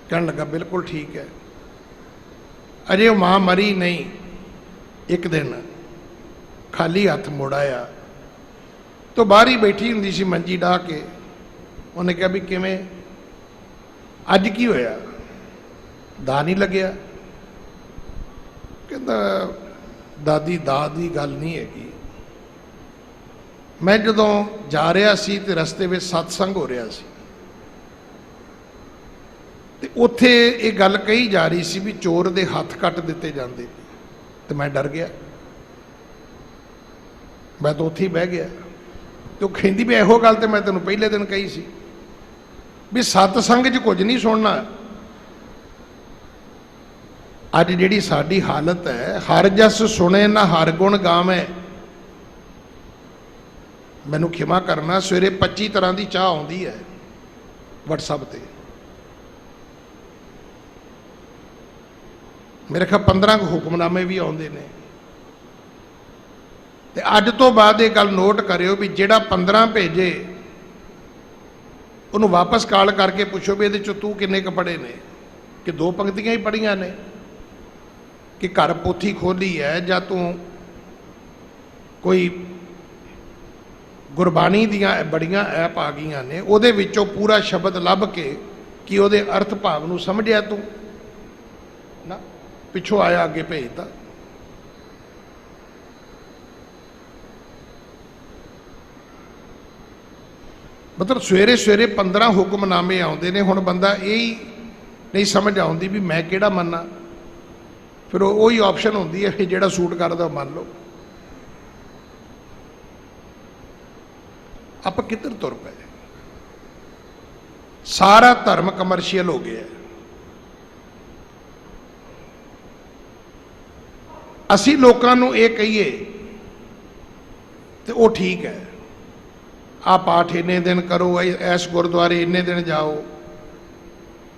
S1: ਕਹਿਣ ਲੱਗਾ ਬਿਲਕੁਲ ਠੀਕ ਹੈ। ਅਜੇ ਉਹ ਮਾਂ ਮਰੀ ਨਹੀਂ। ਇੱਕ ਦਿਨ ਖਾਲੀ ਹੱਥ ਮੁੜ ਆਇਆ ਤਾਂ ਬਾਹਰ ਹੀ ਬੈਠੀ ਹੁੰਦੀ ਸੀ ਮੰਜੀ ਢਾਹ ਕੇ। ਉਹਨੇ ਕਿਹਾ ਵੀ ਕਿਵੇਂ, ਅੱਜ ਕੀ ਹੋਇਆ? ਦਾ ਨਹੀਂ ਲੱਗਿਆ? ਕਹਿੰਦਾ ਦਾਦੀ ਦਾ ਦੀ ਗੱਲ ਨਹੀਂ ਹੈਗੀ। ਮੈਂ ਜਦੋਂ ਜਾ ਰਿਹਾ ਸੀ ਤੇ ਰਸਤੇ ਵਿੱਚ ਸਤਸੰਗ ਹੋ ਰਿਹਾ ਸੀ, ਤੇ ਉੱਥੇ ਇਹ ਗੱਲ ਕਹੀ ਜਾ ਰਹੀ ਸੀ ਵੀ ਚੋਰ ਦੇ ਹੱਥ ਕੱਟ ਦਿੱਤੇ ਜਾਂਦੇ, ਤੇ ਮੈਂ ਡਰ ਗਿਆ। ਮੈਂ ਤਾਂ ਉੱਥੇ ਹੀ ਬਹਿ ਗਿਆ। ਤੇ ਉਹ ਕਹਿੰਦੀ ਵੀ ਇਹੋ ਗੱਲ ਤੇ ਮੈਂ ਤੈਨੂੰ ਪਹਿਲੇ ਦਿਨ ਕਹੀ ਸੀ ਵੀ ਸਤਸੰਗ 'ਚ ਕੁਝ ਨਹੀਂ ਸੁਣਨਾ। ਅੱਜ ਜਿਹੜੀ ਸਾਡੀ ਹਾਲਤ ਹੈ, ਹਰ ਜਸ ਸੁਣੇ ਨਾ ਹਰ ਗੁਣ ਗਾਵੇਂ। ਮੈਨੂੰ ਖਿਮਾ ਕਰਨਾ, ਸਵੇਰੇ 25 ਤਰ੍ਹਾਂ ਦੀ ਚਾਹ ਆਉਂਦੀ ਹੈ WhatsApp ਤੇ। ਮੇਰੇ ਖਿਆਲ 15 ਕੁ ਹੁਕਮਨਾਮੇ ਵੀ ਆਉਂਦੇ ਨੇ। ਤੇ ਅੱਜ ਤੋਂ ਬਾਅਦ ਇਹ ਗੱਲ ਨੋਟ ਕਰਿਓ ਵੀ ਜਿਹੜਾ 15 ਭੇਜੇ ਉਹਨੂੰ ਵਾਪਸ ਕਾਲ ਕਰਕੇ ਪੁੱਛੋ ਵੀ ਇਹਦੇ ਚੋਂ ਤੂੰ ਕਿੰਨੇ ਕੁ ਪੜ੍ਹੇ ਨੇ, ਕਿ 2 ਪੰਕਤੀਆਂ ਹੀ ਪੜ੍ਹੀਆਂ ਨੇ, ਕਿ ਘਰ ਪੋਥੀ ਖੋਲੀ ਹੈ, ਜਾਂ ਤੂੰ ਕੋਈ ਗੁਰਬਾਣੀ ਦੀਆਂ ਬੜੀਆਂ ਐਪ ਆ ਗਈਆਂ ਨੇ ਉਹਦੇ ਵਿੱਚੋਂ ਪੂਰਾ ਸ਼ਬਦ ਲੱਭ ਕੇ ਕਿ ਉਹਦੇ ਅਰਥ ਭਾਵ ਨੂੰ ਸਮਝਿਆ ਤੂੰ ਨਾ, ਪਿੱਛੋਂ ਆਇਆ ਅੱਗੇ ਭੇਜਦਾ। ਮਤਲਬ ਸਵੇਰੇ ਸਵੇਰੇ 15 ਹੁਕਮਨਾਮੇ ਆਉਂਦੇ ਨੇ। ਹੁਣ ਬੰਦਾ ਇਹ ਹੀ ਨਹੀਂ ਸਮਝ ਆਉਂਦੀ ਵੀ ਮੈਂ ਕਿਹੜਾ ਮੰਨਾਂ। ਫਿਰ ਉਹੀ ਆਪਸ਼ਨ ਹੁੰਦੀ ਹੈ ਜਿਹੜਾ ਸੂਟ ਕਰਦਾ ਮੰਨ ਲਓ। ਆਪਾਂ ਕਿੱਧਰ ਤੁਰ ਪਏ? ਸਾਰਾ ਧਰਮ ਕਮਰਸ਼ੀਅਲ ਹੋ ਗਿਆ। ਅਸੀਂ ਲੋਕਾਂ ਨੂੰ ਇਹ ਕਹੀਏ ਤੇ ਉਹ ਠੀਕ ਹੈ, ਆ ਪਾਠ ਇੰਨੇ ਦਿਨ ਕਰੋ, ਐਸ ਗੁਰਦੁਆਰੇ ਇੰਨੇ ਦਿਨ ਜਾਓ।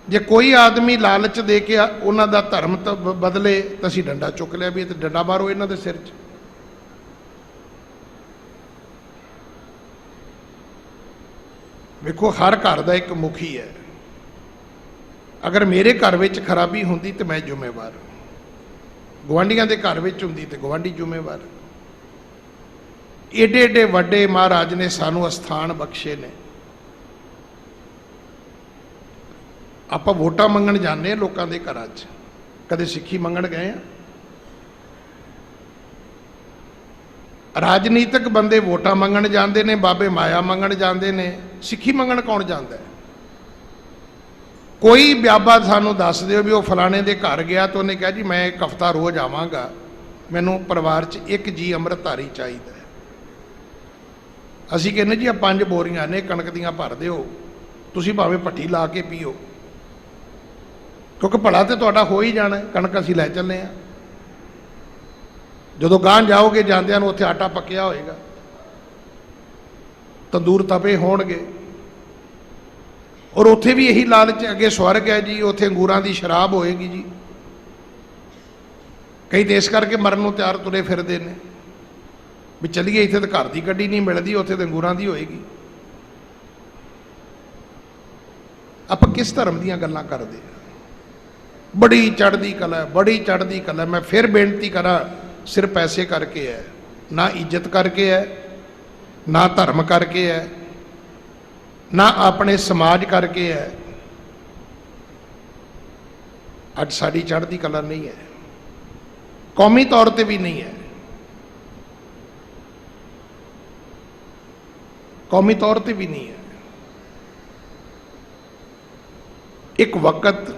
S1: ਜੇ ਕੋਈ ਆਦਮੀ ਲਾਲਚ ਦੇ ਕੇ ਉਹਨਾਂ ਦਾ ਧਰਮ ਤਾਂ ਬਦਲੇ ਤਾਂ ਅਸੀਂ ਡੰਡਾ ਚੁੱਕ ਲਿਆ ਵੀ ਇਹ ਤੇ ਡੰਡਾ ਮਾਰੋ ਇਹਨਾਂ ਦੇ ਸਿਰ 'ਚ। ਵੇਖੋ ਹਰ ਘਰ ਦਾ ਇੱਕ ਮੁਖੀ ਹੈ। ਅਗਰ ਮੇਰੇ ਘਰ ਵਿੱਚ ਖਰਾਬੀ ਹੁੰਦੀ ਤੇ ਮੈਂ ਜ਼ਿੰਮੇਵਾਰ, ਗੁਆਂਢੀਆਂ ਦੇ ਘਰ ਵਿੱਚ ਹੁੰਦੀ ਤੇ ਗੁਆਂਢੀ ਜ਼ਿੰਮੇਵਾਰ। ਏਡੇ ਏਡੇ ਵੱਡੇ ਮਹਾਰਾਜ ਨੇ ਸਾਨੂੰ ਅਸਥਾਨ ਬਖਸ਼ੇ ਨੇ। ਆਪਾਂ ਵੋਟਾਂ ਮੰਗਣ ਜਾਂਦੇ ਹਾਂ ਲੋਕਾਂ ਦੇ ਘਰਾਂ 'ਚ, ਕਦੇ ਸਿੱਖੀ ਮੰਗਣ ਗਏ ਆ? ਰਾਜਨੀਤਿਕ ਬੰਦੇ ਵੋਟਾਂ ਮੰਗਣ ਜਾਂਦੇ ਨੇ, ਬਾਬੇ ਮਾਇਆ ਮੰਗਣ ਜਾਂਦੇ ਨੇ, ਸਿੱਖੀ ਮੰਗਣ ਕੌਣ ਜਾਂਦਾ ਹੈ? ਕੋਈ ਬਿਆਬਾ ਸਾਨੂੰ ਦੱਸ ਦਿਓ ਵੀ ਉਹ ਫਲਾਣੇ ਦੇ ਘਰ ਗਿਆ ਤਾਂ ਉਹਨੇ ਕਿਹਾ ਜੀ ਮੈਂ ਇੱਕ ਹਫ਼ਤਾ ਰੋਜ਼ ਆਵਾਂਗਾ, ਮੈਨੂੰ ਪਰਿਵਾਰ 'ਚ ਇੱਕ ਜੀ ਅੰਮ੍ਰਿਤਧਾਰੀ ਚਾਹੀਦਾ ਹੈ। ਅਸੀਂ ਕਹਿੰਦੇ ਜੀ ਆ 5 ਬੋਰੀਆਂ ਨੇ ਕਣਕ ਦੀਆਂ ਭਰ ਦਿਓ, ਤੁਸੀਂ ਭਾਵੇਂ ਭੱਠੀ ਲਾ ਕੇ ਪੀਓ, ਕਿਉਂਕਿ ਭਲਾ ਤੇ ਤੁਹਾਡਾ ਹੋ ਹੀ ਜਾਣਾ, ਕਣਕ ਅਸੀਂ ਲੈ ਚੱਲੇ ਆ। ਜਦੋਂ ਗਾਂਹ ਜਾਓਗੇ ਜਾਂਦਿਆਂ ਨੂੰ ਉੱਥੇ ਆਟਾ ਪੱਕਿਆ ਹੋਏਗਾ, ਤੰਦੂਰ ਤਪੇ ਹੋਣਗੇ, ਔਰ ਉੱਥੇ ਵੀ ਇਹੀ ਲਾਲਚ, ਅੱਗੇ ਸਵਰਗ ਹੈ ਜੀ, ਉੱਥੇ ਅੰਗੂਰਾਂ ਦੀ ਸ਼ਰਾਬ ਹੋਏਗੀ ਜੀ। ਕਈ ਤੇ ਇਸ ਕਰਕੇ ਮਰਨ ਨੂੰ ਤਿਆਰ ਤੁਰੇ ਫਿਰਦੇ ਨੇ ਵੀ ਚੱਲੀਏ, ਇੱਥੇ ਤਾਂ ਘਰ ਦੀ ਗੱਡੀ ਨਹੀਂ ਮਿਲਦੀ, ਉੱਥੇ ਤਾਂ ਅੰਗੂਰਾਂ ਦੀ ਹੋਏਗੀ। ਆਪਾਂ ਕਿਸ ਧਰਮ ਦੀਆਂ ਗੱਲਾਂ ਕਰਦੇ ਆ? ਬੜੀ ਚੜ੍ਹਦੀ ਕਲਾ ਹੈ, ਬੜੀ ਚੜ੍ਹਦੀ ਕਲਾ। ਮੈਂ ਫਿਰ ਬੇਨਤੀ ਕਰਾਂ, ਸਿਰਫ ਪੈਸੇ ਕਰਕੇ ਹੈ, ਨਾ ਇੱਜ਼ਤ ਕਰਕੇ ਹੈ, ਨਾ ਧਰਮ ਕਰਕੇ ਹੈ, ਨਾ ਆਪਣੇ ਸਮਾਜ ਕਰਕੇ ਹੈ। ਅੱਜ ਸਾਡੀ ਚੜ੍ਹਦੀ ਕਲਾ ਨਹੀਂ ਹੈ, ਕੌਮੀ ਤੌਰ ਤੇ ਵੀ ਨਹੀਂ ਹੈ, ਕੌਮੀ ਤੌਰ ਤੇ ਵੀ ਨਹੀਂ ਹੈ। ਇੱਕ ਵਕਤ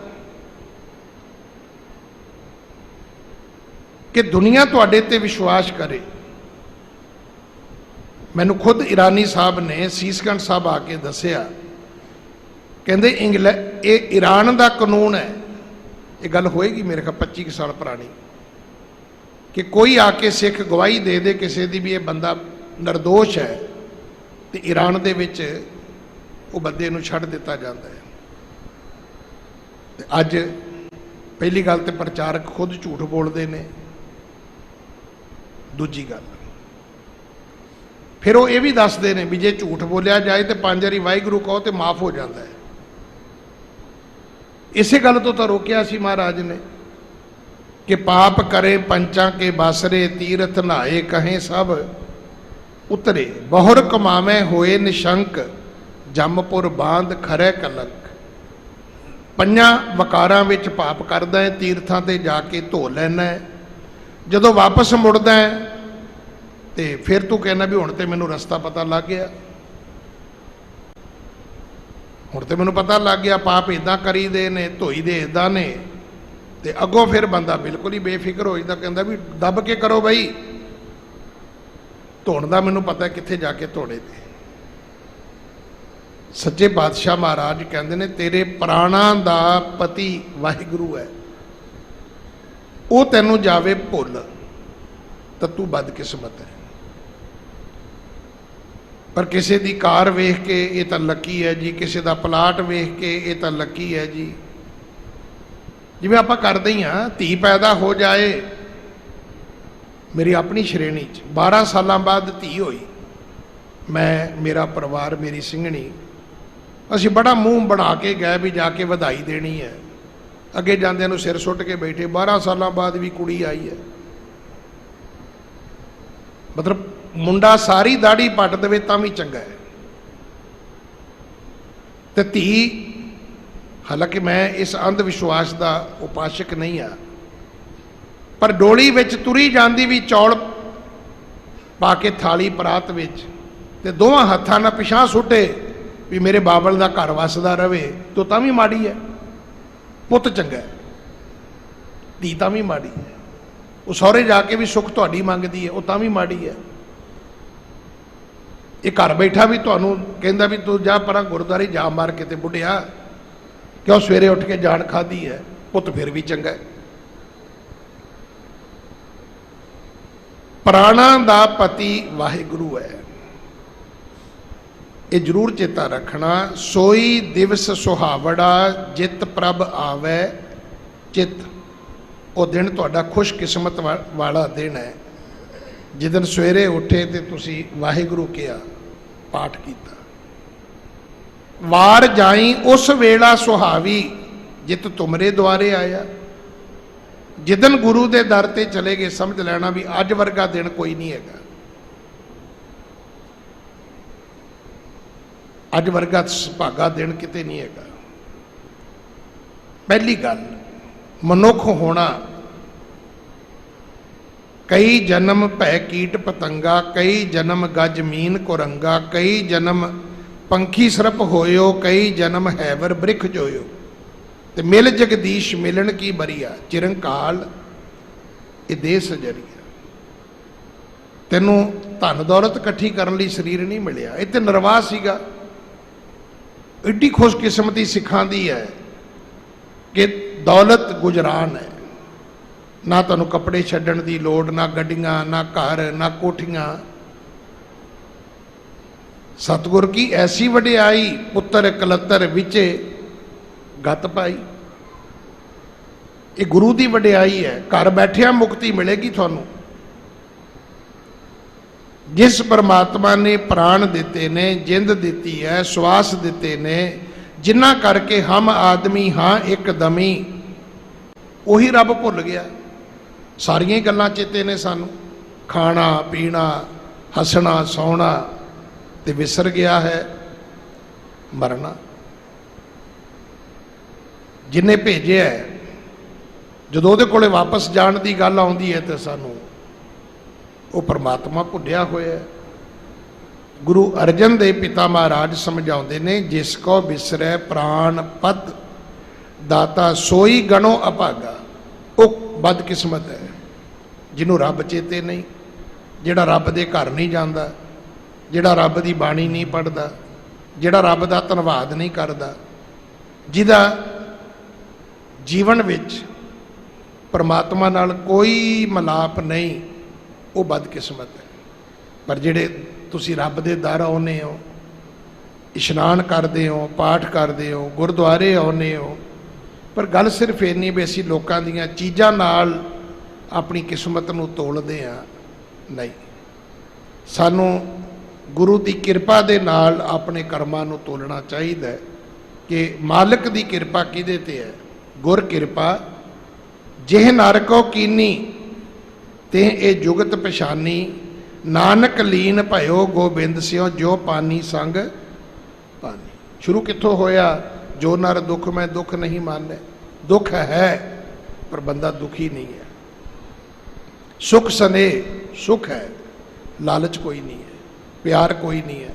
S1: ਕਿ ਦੁਨੀਆ ਤੁਹਾਡੇ ਤੇ ਵਿਸ਼ਵਾਸ ਕਰੇ। ਮੈਨੂੰ ਖੁਦ ਇਰਾਨੀ ਸਾਹਿਬ ਨੇ ਸੀਸਗੰਜ ਸਾਹਿਬ ਆ ਕੇ ਦੱਸਿਆ, ਕਹਿੰਦੇ ਇਹ ਈਰਾਨ ਦਾ ਕਾਨੂੰਨ ਹੈ, ਇਹ ਗੱਲ ਹੋਏਗੀ ਮੇਰੇ ਖਿਆਲ 25 ਸਾਲ ਪੁਰਾਣੀ, ਕਿ ਕੋਈ ਆ ਕੇ ਸਿੱਖ ਗਵਾਹੀ ਦੇ ਦੇ ਕਿਸੇ ਦੀ ਵੀ ਇਹ ਬੰਦਾ ਨਿਰਦੋਸ਼ ਹੈ, ਤੇ ਈਰਾਨ ਦੇ ਵਿੱਚ ਉਹ ਬੰਦੇ ਨੂੰ ਛੱਡ ਦਿੱਤਾ ਜਾਂਦਾ ਹੈ। ਤੇ ਅੱਜ ਪਹਿਲੀ ਗੱਲ ਤੇ ਪ੍ਰਚਾਰਕ ਖੁਦ ਝੂਠ ਬੋਲਦੇ ਨੇ, ਦੂਜੀ ਗੱਲ ਫਿਰ ਉਹ ਇਹ ਵੀ ਦੱਸਦੇ ਨੇ ਵੀ ਜੇ ਝੂਠ ਬੋਲਿਆ ਜਾਏ ਤੇ 5 ਵਾਰੀ ਵਾਹਿਗੁਰੂ ਕਹੋ ਤੇ ਮਾਫ ਹੋ ਜਾਂਦਾ ਹੈ। ਇਸੇ ਗੱਲ ਤੋਂ ਤਾਂ ਰੋਕਿਆ ਸੀ ਮਹਾਰਾਜ ਨੇ ਕਿ ਪਾਪ ਕਰੇ ਪੰਚਾਂ ਕੇ ਬਾਸਰੇ, ਤੀਰਥ ਨਹਾਏ ਕਹੇ ਸਭ ਉਤਰੇ, ਬਹੁਰ ਕਮਾਵੇਂ ਹੋਏ ਨਿਸ਼ੰਕ, ਜੰਮਪੁਰ ਬਾਂਧ ਖਰੇ ਕਲੰਕ। 5 ਵਕਾਰਾਂ ਵਿੱਚ ਪਾਪ ਕਰਦਾ ਹੈ, ਤੀਰਥਾਂ ਤੇ ਜਾ ਕੇ ਧੋ ਲੈਣਾ ਹੈ, ਜਦੋਂ ਵਾਪਸ ਮੁੜਦਾ ਹੈ ਤੇ ਫਿਰ ਤੂੰ ਕਹਿੰਦਾ ਵੀ ਹੁਣ ਤੇ ਮੈਨੂੰ ਰਸਤਾ ਪਤਾ ਲੱਗ ਗਿਆ, ਹੁਣ ਤੇ ਮੈਨੂੰ ਪਤਾ ਲੱਗ ਗਿਆ ਪਾਪ ਇਦਾਂ ਕਰੀਦੇ ਨੇ, ਧੋਈ ਦੇ ਇਦਾਂ ਨੇ। ਤੇ ਅੱਗੋਂ ਫਿਰ ਬੰਦਾ ਬਿਲਕੁਲ ਹੀ ਬੇਫਿਕਰ ਹੋ ਜਾਂਦਾ, ਕਹਿੰਦਾ ਵੀ ਦੱਬ ਕੇ ਕਰੋ ਬਈ, ਧੋਣ ਦਾ ਮੈਨੂੰ ਪਤਾ ਕਿੱਥੇ ਜਾ ਕੇ ਧੋਣੇ ਤੇ। ਸੱਚੇ ਪਾਤਸ਼ਾਹ ਮਹਾਰਾਜ ਕਹਿੰਦੇ ਨੇ ਤੇਰੇ ਪ੍ਰਾਣਾਂ ਦਾ ਪਤੀ ਵਾਹਿਗੁਰੂ ਹੈ, ਉਹ ਤੈਨੂੰ ਜਾਵੇ ਭੁੱਲ ਤਾਂ ਤੂੰ ਬਦਕਿਸਮਤ ਹੈ। ਪਰ ਕਿਸੇ ਦੀ ਕਾਰ ਵੇਖ ਕੇ ਇਹ ਤਾਂ ਲੱਕੀ ਹੈ ਜੀ, ਕਿਸੇ ਦਾ ਪਲਾਟ ਵੇਖ ਕੇ ਇਹ ਤਾਂ ਲੱਕੀ ਹੈ ਜੀ। ਜਿਵੇਂ ਆਪਾਂ ਕਰਦੇ ਹੀ ਹਾਂ, ਧੀ ਪੈਦਾ ਹੋ ਜਾਏ, ਮੇਰੀ ਆਪਣੀ ਸ਼੍ਰੇਣੀ 'ਚ 12 ਸਾਲਾਂ ਬਾਅਦ ਧੀ ਹੋਈ, ਮੈਂ, ਮੇਰਾ ਪਰਿਵਾਰ, ਮੇਰੀ ਸਿੰਘਣੀ, ਅਸੀਂ ਬੜਾ ਮੂੰਹ ਬਣਾ ਕੇ ਗਏ ਵੀ ਜਾ ਕੇ ਵਧਾਈ ਦੇਣੀ ਹੈ। ਅੱਗੇ ਜਾਂਦਿਆਂ ਨੂੰ ਸਿਰ ਸੁੱਟ ਕੇ ਬੈਠੇ, 12 ਸਾਲਾਂ ਬਾਅਦ ਵੀ ਕੁੜੀ ਆਈ ਹੈ। ਮਤਲਬ ਮੁੰਡਾ ਸਾਰੀ ਦਾੜੀ ਪੱਟ ਦੇਵੇ ਤਾਂ ਵੀ ਚੰਗਾ ਹੈ, ਤੇ ਧੀ, ਹਾਲਾਂਕਿ ਮੈਂ ਇਸ ਅੰਧ ਵਿਸ਼ਵਾਸ ਦਾ ਉਪਾਸ਼ਕ ਨਹੀਂ ਆ, ਪਰ ਡੋਲੀ ਵਿੱਚ ਤੁਰੀ ਜਾਂਦੀ ਵੀ ਚੌਲ ਪਾ ਕੇ ਥਾਲੀ ਪਰਾਤ ਵਿੱਚ, ਤੇ ਦੋਵਾਂ ਹੱਥਾਂ ਨਾਲ ਪਿਛਾਂ ਸੁੱਟੇ ਵੀ ਮੇਰੇ ਬਾਬਲ ਦਾ ਘਰ ਵਸਦਾ ਰਵੇ, ਤੋ ਤਾਂ ਵੀ ਮਾੜੀ ਹੈ। ਪੁੱਤ ਚੰਗਾ ਹੈ, ਧੀ ਤਾਂ ਵੀ ਮਾੜੀ ਹੈ। ਉਹ ਸਹੁਰੇ ਜਾ ਕੇ ਵੀ ਸੁੱਖ ਤੁਹਾਡੀ ਮੰਗਦੀ ਹੈ, ਉਹ ਤਾਂ ਵੀ ਮਾੜੀ ਹੈ। ਇਹ ਘਰ ਬੈਠਾ ਵੀ ਤੁਹਾਨੂੰ ਕਹਿੰਦਾ ਵੀ ਤੂੰ ਜਾ ਪਰਾਂ ਗੁਰਦੁਆਰੇ ਜਾ ਮਾਰ ਕੇ, ਤੇ ਬੁੱਢਿਆ ਕਿਉਂ ਸਵੇਰੇ ਉੱਠ ਕੇ ਜਾਣ ਖਾਧੀ ਹੈ, ਪੁੱਤ ਫਿਰ ਵੀ ਚੰਗਾ ਹੈ। ਪ੍ਰਾਣਾਂ ਦਾ ਪਤੀ ਵਾਹਿਗੁਰੂ ਹੈ, ਇਹ ਜ਼ਰੂਰ ਚੇਤਾ ਰੱਖਣਾ। ਸੋਈ ਦਿਵਸ ਸੁਹਾਵੜਾ, ਜਿਤ ਪ੍ਰਭ ਆਵੈ ਚਿਤ। ਉਹ ਦਿਨ ਤੁਹਾਡਾ ਖੁਸ਼ਕਿਸਮਤ ਵਾਲਾ ਦਿਨ ਹੈ, ਜਿੱਦਣ ਸਵੇਰੇ ਉੱਠੇ ਤੇ ਤੁਸੀਂ ਵਾਹਿਗੁਰੂ ਕਿਹਾ, ਪਾਠ ਕੀਤਾ। ਵਾਰ ਜਾਈ ਉਸ ਵੇਲਾ ਸੁਹਾਵੀ, ਜਿਤ ਤੁਮਰੇ ਦੁਆਰੇ ਆਇਆ। ਜਿੱਦਣ ਗੁਰੂ ਦੇ ਦਰ ਤੇ ਚਲੇ ਗਏ, ਸਮਝ ਲੈਣਾ ਵੀ ਅੱਜ ਵਰਗਾ ਦਿਨ ਕੋਈ ਨਹੀਂ ਹੈਗਾ, ਅੱਜ ਵਰਗਾ ਸੁਭਾਗਾ ਦਿਨ ਕਿਤੇ ਨਹੀਂ ਹੈਗਾ। ਪਹਿਲੀ ਗੱਲ, ਮਨੁੱਖ ਹੋਣਾ। ਕਈ ਜਨਮ ਭੈ ਕੀਟ ਪਤੰਗਾ, ਕਈ ਜਨਮ ਗਜ ਮੀਨ ਕੁਰੰਗਾ, ਕਈ ਜਨਮ ਪੰਖੀ ਸਰਪ ਹੋਇਓ, ਕਈ ਜਨਮ ਹੈਵਰ ਬ੍ਰਿਖ ਜੋਇਓ। ਤੇ ਮਿਲ ਜਗਦੀਸ਼ ਮਿਲਣ ਕੀ ਬਰੀਆ, ਚਿਰੰਕਾਲ ਇਹ ਦੇ ਸਜਰੀਆ। ਤੈਨੂੰ ਧਨ ਦੌਲਤ ਇਕੱਠੀ ਕਰਨ ਲਈ ਸਰੀਰ ਨਹੀਂ ਮਿਲਿਆ। ਇਹ ਤੇ ਨਿਰਵਾਹ ਸੀਗਾ। ਐਡੀ ਖੁਸ਼ਕਿਸਮਤੀ ਸਿੱਖਾਂ ਦੀ ਹੈ ਕਿ ਦੌਲਤ ਗੁਜਰਾਨ ਹੈ। ਨਾ ਤੁਹਾਨੂੰ ਕੱਪੜੇ ਛੱਡਣ ਦੀ ਲੋੜ, ਨਾ ਗੱਡੀਆਂ, ਨਾ ਘਰ, ਨਾ ਕੋਠੀਆਂ। ਸਤਿਗੁਰ ਕੀ ਐਸੀ ਵਡਿਆਈ, ਪੁੱਤਰ ਕਲੱਤਰ ਵਿੱਚ ਗੱਤ ਪਾਈ। ਇਹ ਗੁਰੂ ਦੀ ਵਡਿਆਈ ਹੈ। ਘਰ ਬੈਠਿਆਂ ਮੁਕਤੀ ਮਿਲੇਗੀ ਤੁਹਾਨੂੰ। ਜਿਸ ਪਰਮਾਤਮਾ ਨੇ ਪ੍ਰਾਣ ਦਿੱਤੇ ਨੇ, ਜਿੰਦ ਦਿੱਤੀ ਹੈ, ਸਵਾਸ ਦਿੱਤੇ ਨੇ, ਜਿਨ੍ਹਾਂ ਕਰਕੇ ਹਮ ਆਦਮੀ ਹਾਂ ਇੱਕਦਮੀ, ਉਹੀ ਰੱਬ ਭੁੱਲ ਗਿਆ। ਸਾਰੀਆਂ ਹੀ ਗੱਲਾਂ ਚੇਤੇ ਨੇ ਸਾਨੂੰ, ਖਾਣਾ ਪੀਣਾ, ਹੱਸਣਾ ਸੌਣਾ, ਤੇ ਵਿਸਰ ਗਿਆ ਹੈ ਮਰਨਾ। ਜਿਨੇ ਭੇਜਿਆ, ਜਦੋਂ ਉਹਦੇ ਕੋਲੇ ਵਾਪਸ ਜਾਣ ਦੀ ਗੱਲ ਆਉਂਦੀ ਹੈ ਤੇ ਸਾਨੂੰ ਉਹ ਪਰਮਾਤਮਾ ਭੁੱਲਿਆ ਹੋਇਆ। ਗੁਰੂ ਅਰਜਨ ਦੇਵ ਪਿਤਾ ਮਹਾਰਾਜ ਸਮਝਾਉਂਦੇ ਨੇ, ਜਿਸ ਕੋ ਬਿਸਰੈ ਪ੍ਰਾਨ ਪਤ ਦਾਤਾ ਸੋਈ ਗਣੋ ਅਭਾਗਾ। ਉਹ ਬਦਕਿਸਮਤ ਹੈ ਜਿਹਨੂੰ ਰੱਬ ਚੇਤੇ ਨਹੀਂ, ਜਿਹੜਾ ਰੱਬ ਦੇ ਘਰ ਨਹੀਂ ਜਾਂਦਾ, ਜਿਹੜਾ ਰੱਬ ਦੀ ਬਾਣੀ ਨਹੀਂ ਪੜ੍ਹਦਾ, ਜਿਹੜਾ ਰੱਬ ਦਾ ਧੰਨਵਾਦ ਨਹੀਂ ਕਰਦਾ, ਜਿਹਦਾ ਜੀਵਨ ਵਿੱਚ ਪਰਮਾਤਮਾ ਨਾਲ ਕੋਈ ਮਿਲਾਪ ਨਹੀਂ, ਉਹ ਬਦਕਿਸਮਤ ਹੈ। ਪਰ ਜਿਹੜੇ ਤੁਸੀਂ ਰੱਬ ਦੇ ਦਰ ਆਉਂਦੇ ਹੋ, ਇਸ਼ਨਾਨ ਕਰਦੇ ਹੋ, ਪਾਠ ਕਰਦੇ ਹੋ, ਗੁਰਦੁਆਰੇ ਆਉਂਦੇ ਹੋ, ਪਰ ਗੱਲ ਸਿਰਫ ਇੰਨੀ ਵੀ ਅਸੀਂ ਲੋਕਾਂ ਦੀਆਂ ਚੀਜ਼ਾਂ ਨਾਲ ਆਪਣੀ ਕਿਸਮਤ ਨੂੰ ਤੋਲਦੇ ਹਾਂ, ਨਹੀਂ। ਸਾਨੂੰ ਗੁਰੂ ਦੀ ਕਿਰਪਾ ਦੇ ਨਾਲ ਆਪਣੇ ਕਰਮਾਂ ਨੂੰ ਤੋਲਣਾ ਚਾਹੀਦਾ ਹੈ ਕਿ ਮਾਲਕ ਦੀ ਕਿਰਪਾ ਕਿਹਦੇ ਤੇ ਹੈ। ਗੁਰ ਕਿਰਪਾ ਜਿਹ ਨਰ ਕੋ ਕੀਨੀ ਤੇ ਇਹ ਜੁਗਤ ਪਛਾਨੀ, ਨਾਨਕ ਲੀਨ ਭਇਓ ਗੋਬਿੰਦ ਸਿਓ ਜੋ ਪਾਨੀ ਸੰਗ ਪਾਨੀ। ਸ਼ੁਰੂ ਕਿੱਥੋਂ ਹੋਇਆ? ਜੋ ਨਰ ਦੁੱਖ ਮੈਂ ਦੁੱਖ ਨਹੀਂ ਮਾਨੈ। ਦੁੱਖ ਹੈ ਪਰ ਬੰਦਾ ਦੁਖੀ ਨਹੀਂ ਹੈ। ਸੁਖ ਸਨੇ ਸੁਖ ਹੈ, ਲਾਲਚ ਕੋਈ ਨਹੀਂ ਹੈ, ਪਿਆਰ ਕੋਈ ਨਹੀਂ ਹੈ।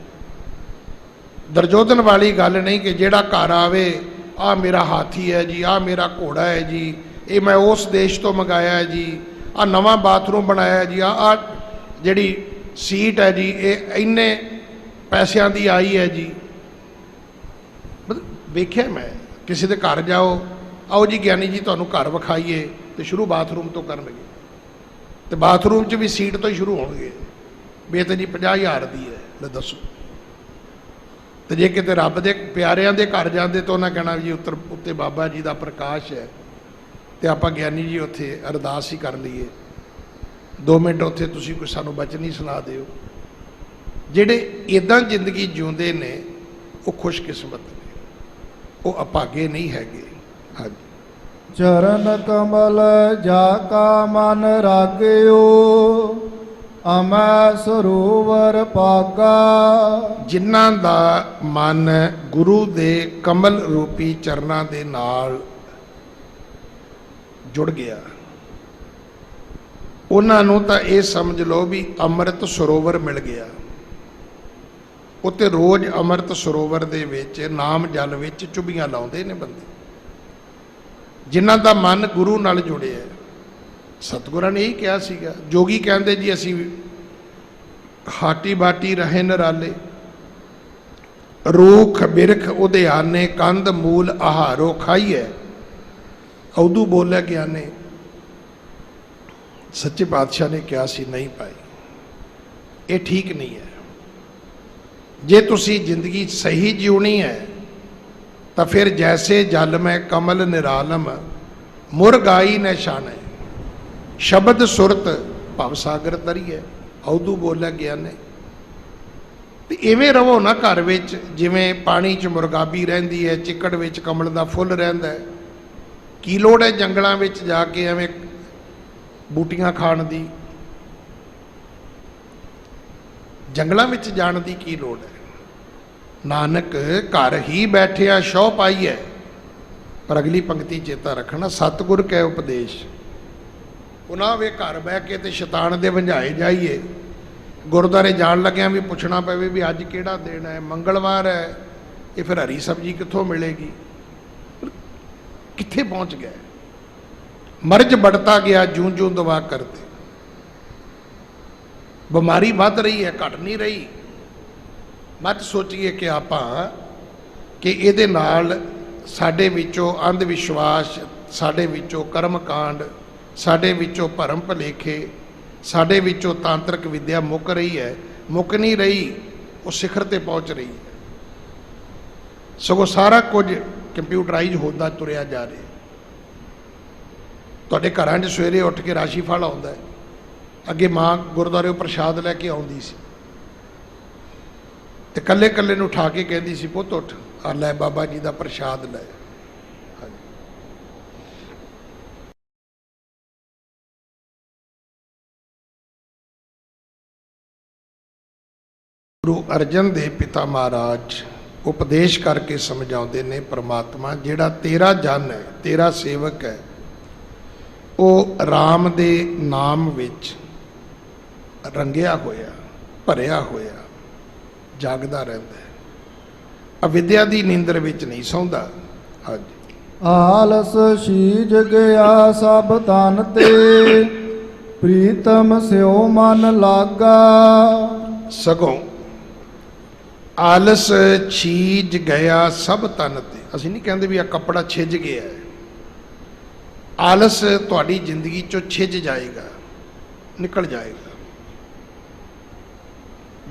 S1: ਦਰਜੋਧਨ ਵਾਲੀ ਗੱਲ ਨਹੀਂ ਕਿ ਜਿਹੜਾ ਘਰ ਆਵੇ, ਆਹ ਮੇਰਾ ਹਾਥੀ ਹੈ ਜੀ, ਆਹ ਮੇਰਾ ਘੋੜਾ ਹੈ ਜੀ, ਇਹ ਮੈਂ ਉਸ ਦੇਸ਼ ਤੋਂ ਮੰਗਾਇਆ ਹੈ ਜੀ, ਆਹ ਨਵਾਂ ਬਾਥਰੂਮ ਬਣਾਇਆ ਜੀ, ਆਹ ਜਿਹੜੀ ਸੀਟ ਹੈ ਜੀ ਇਹ ਇੰਨੇ ਪੈਸਿਆਂ ਦੀ ਆਈ ਹੈ ਜੀ। ਵੇਖਿਆ ਮੈਂ ਕਿਸੇ ਦੇ ਘਰ ਜਾਓ, ਆਓ ਜੀ ਗਿਆਨੀ ਜੀ ਤੁਹਾਨੂੰ ਘਰ ਵਿਖਾਈਏ, ਤੇ ਸ਼ੁਰੂ ਬਾਥਰੂਮ ਤੋਂ ਕਰਨਗੇ, ਤੇ ਬਾਥਰੂਮ 'ਚ ਵੀ ਸੀਟ ਤੋਂ ਹੀ ਸ਼ੁਰੂ ਹੋਣਗੇ ਵੀ ਇਹ ਤਾਂ ਜੀ 50,000 ਦੀ ਹੈ। ਲੈ ਦੱਸੋ। ਤੇ ਜੇ ਕਿਤੇ ਰੱਬ ਦੇ ਪਿਆਰਿਆਂ ਦੇ ਘਰ ਜਾਂਦੇ ਤਾਂ ਉਹਨਾਂ ਕਹਿਣਾ ਜੀ ਉੱਤੇ ਬਾਬਾ ਜੀ ਦਾ ਪ੍ਰਕਾਸ਼ ਹੈ, ਤੇ ਆਪਾਂ ਗਿਆਨੀ ਜੀ ਉੱਥੇ ਅਰਦਾਸ ਹੀ ਕਰ ਲਈਏ, 2 ਮਿੰਟ ਉੱਥੇ ਤੁਸੀਂ ਕੋਈ ਸਾਨੂੰ ਬਚਨ ਹੀ ਸੁਣਾ ਦਿਓ। ਜਿਹੜੇ ਇੱਦਾਂ ਜ਼ਿੰਦਗੀ ਜਿਉਂਦੇ ਨੇ ਉਹ ਖੁਸ਼ਕਿਸਮਤ ਨੇ, ਉਹ ਅਭਾਗੇ ਨਹੀਂ ਹੈਗੇ। ਹਾਂਜੀ।
S2: ਚਰਨ ਕਮਲ ਜਾ ਕਾ ਮਨ ਰਾਗਿਓ, ਅਮੈ ਸਰੋਵਰ ਪਾਗਾ।
S1: ਜਿਨ੍ਹਾਂ ਦਾ ਮਨ ਗੁਰੂ ਦੇ ਕਮਲ ਰੂਪੀ ਚਰਨਾਂ ਦੇ ਨਾਲ ਜੁੜ ਗਿਆ, ਉਹਨਾਂ ਨੂੰ ਤਾਂ ਇਹ ਸਮਝ ਲਓ ਵੀ ਅੰਮ੍ਰਿਤ ਸਰੋਵਰ ਮਿਲ ਗਿਆ। ਉੱਤੇ ਰੋਜ਼ ਅੰਮ੍ਰਿਤ ਸਰੋਵਰ ਦੇ ਵਿੱਚ ਨਾਮ ਜਲ ਵਿੱਚ ਚੁੱਭੀਆਂ ਲਾਉਂਦੇ ਨੇ ਬੰਦੇ, ਜਿਨ੍ਹਾਂ ਦਾ ਮਨ ਗੁਰੂ ਨਾਲ ਜੁੜਿਆ। ਸਤਿਗੁਰਾਂ ਨੇ ਇਹੀ ਕਿਹਾ ਸੀਗਾ। ਜੋਗੀ ਕਹਿੰਦੇ ਜੀ ਅਸੀਂ ਹਾਟੀ ਬਾਟੀ ਰਹੇ ਨਰਾਲੇ, ਰੂਖ ਬਿਰਖ ਉਦਿਆਨੇ, ਕੰਧ ਮੂਲ ਆਹਾਰੋ ਖਾਈਐ। ਉਦੋਂ ਬੋਲਿਆ ਗਿਆਨੇ, ਸੱਚੇ ਪਾਤਸ਼ਾਹ ਨੇ ਕਿਹਾ ਸੀ ਨਹੀਂ ਭਾਈ, ਇਹ ਠੀਕ ਨਹੀਂ ਹੈ। ਜੇ ਤੁਸੀਂ ਜ਼ਿੰਦਗੀ ਸਹੀ ਜਿਉਣੀ ਹੈ ਤਾਂ ਫਿਰ ਜੈਸੇ ਜਲ ਮੈਂ ਕਮਲ ਨਿਰਾਲਮ, ਮੁਰਗਾਈ ਨਿਸ਼ਾਨ, ਸ਼ਬਦ ਸੁਰਤ ਭਵ ਸਾਗਰ ਤਰੀਐ। ਉਦੋਂ ਬੋਲਿਆ ਗਿਆਨੇ। ਤੇ ਇਵੇਂ ਰਹੋ ਨਾ ਘਰ ਵਿੱਚ, ਜਿਵੇਂ ਪਾਣੀ 'ਚ ਮੁਰਗਾਬੀ ਰਹਿੰਦੀ ਹੈ, ਚਿੱਕੜ ਵਿੱਚ ਕਮਲ ਦਾ ਫੁੱਲ ਰਹਿੰਦਾ ਹੈ। ਕੀ ਲੋੜ ਹੈ ਜੰਗਲਾਂ ਵਿੱਚ ਜਾ ਕੇ ਐਵੇਂ ਬੂਟੀਆਂ ਖਾਣ ਦੀ? ਜੰਗਲਾਂ ਵਿੱਚ ਜਾਣ ਦੀ ਕੀ ਲੋੜ ਹੈ? ਨਾਨਕ ਘਰ ਹੀ ਬੈਠਿਆ ਸ਼ੌ ਪਾਈਐ। ਪਰ ਅਗਲੀ ਪੰਕਤੀ ਚੇਤਾ ਰੱਖਣਾ, ਸਤਿਗੁਰ ਕੈ ਉਪਦੇਸ਼। ਉਹਨਾਂ ਵੇ ਘਰ ਬਹਿ ਕੇ ਤੇ ਸ਼ੈਤਾਨ ਦੇ ਵੰਝਾਏ ਜਾਈਏ, ਗੁਰਦੁਆਰੇ ਜਾਣ ਲੱਗਿਆਂ ਵੀ ਪੁੱਛਣਾ ਪਵੇ ਵੀ ਅੱਜ ਕਿਹੜਾ ਦਿਨ ਹੈ, ਮੰਗਲਵਾਰ ਹੈ, ਇਹ ਫਿਰ ਹਰੀ ਸਬਜ਼ੀ ਕਿੱਥੋਂ ਮਿਲੇਗੀ? ਕਿੱਥੇ ਪਹੁੰਚ ਗਏ? ਮਰਜ ਬੜਤਾ ਗਿਆ ਜੂੰ ਜੂੰ ਦਵਾ ਕਰਤੇ। ਬਿਮਾਰੀ ਵੱਧ ਰਹੀ ਹੈ, ਘਟ ਨਹੀਂ ਰਹੀ। ਮਤ ਸੋਚੀਏ ਕਿ ਆਪਾਂ ਕਿ ਇਹਦੇ ਨਾਲ ਸਾਡੇ ਵਿੱਚੋਂ ਅੰਧ ਵਿਸ਼ਵਾਸ, ਸਾਡੇ ਵਿੱਚੋਂ ਕਰਮ ਕਾਂਡ, ਸਾਡੇ ਵਿੱਚੋਂ ਭਰਮ ਭੁਲੇਖੇ, ਸਾਡੇ ਵਿੱਚੋਂ ਤਾਂਤਰਿਕ ਵਿਦਿਆ ਮੁੱਕ ਰਹੀ ਹੈ। ਮੁੱਕ ਨਹੀਂ ਰਹੀ, ਉਹ ਸਿਖਰ ਤੇ ਪਹੁੰਚ ਰਹੀ ਹੈ। ਸਗੋਂ ਸਾਰਾ ਕੁਝ ਕੰਪਿਊਟਰਾਈਜ਼ ਹੁੰਦਾ ਤੁਰਿਆ ਜਾ ਰਿਹਾ। ਤੁਹਾਡੇ ਘਰਾਂ 'ਚ ਸਵੇਰੇ ਉੱਠ ਕੇ ਰਾਸ਼ੀ ਫਲ ਆਉਂਦਾ ਹੈ। ਅੱਗੇ ਮਾਂ ਗੁਰਦੁਆਰੇ ਪ੍ਰਸ਼ਾਦ ਲੈ ਕੇ ਆਉਂਦੀ ਸੀ ਤੇ ਕੱਲੇ ਕੱਲੇ ਨੂੰ ਉਠਾ ਕੇ ਕਹਿੰਦੀ ਸੀ, ਪੁੱਤ ਉੱਠ, ਆ ਲੈ ਬਾਬਾ ਜੀ ਦਾ ਪ੍ਰਸ਼ਾਦ ਲੈ। ਗੁਰੂ ਅਰਜਨ ਦੇਵ ਪਿਤਾ ਮਹਾਰਾਜ ਉਪਦੇਸ਼ ਕਰਕੇ ਸਮਝਾਉਂਦੇ ਨੇ, ਪਰਮਾਤਮਾ ਜਿਹੜਾ ਤੇਰਾ ਜਨ ਹੈ, ਤੇਰਾ ਸੇਵਕ ਹੈ, ਉਹ ਰਾਮ ਦੇ ਨਾਮ ਵਿੱਚ ਰੰਗਿਆ ਹੋਇਆ, ਭਰਿਆ ਹੋਇਆ ਜਾਗਦਾ ਰਹਿੰਦਾ ਹੈ, ਅਵਿਦਿਆ ਦੀ ਨੀਂਦਰ ਵਿੱਚ ਨਹੀਂ ਸੌਂਦਾ। ਹਾਂਜੀ।
S2: ਆਲਸ ਸੀਜ ਗਿਆ ਸਭ ਤਨ ਤੇ, ਪ੍ਰੀਤਮ ਸਿਉ ਮਨ ਲਾਗਾ।
S1: ਸਗੋਂ ਆਲਸ ਛੀਜ ਗਿਆ ਸਭ ਤਨ ਤੇ। ਅਸੀਂ ਨਹੀਂ ਕਹਿੰਦੇ ਵੀ ਆ ਕੱਪੜਾ ਛਿੱਜ ਗਿਆ ਹੈ। ਆਲਸ ਤੁਹਾਡੀ ਜ਼ਿੰਦਗੀ ਚੋਂ ਛਿੱਜ ਜਾਏਗਾ, ਨਿਕਲ ਜਾਏਗਾ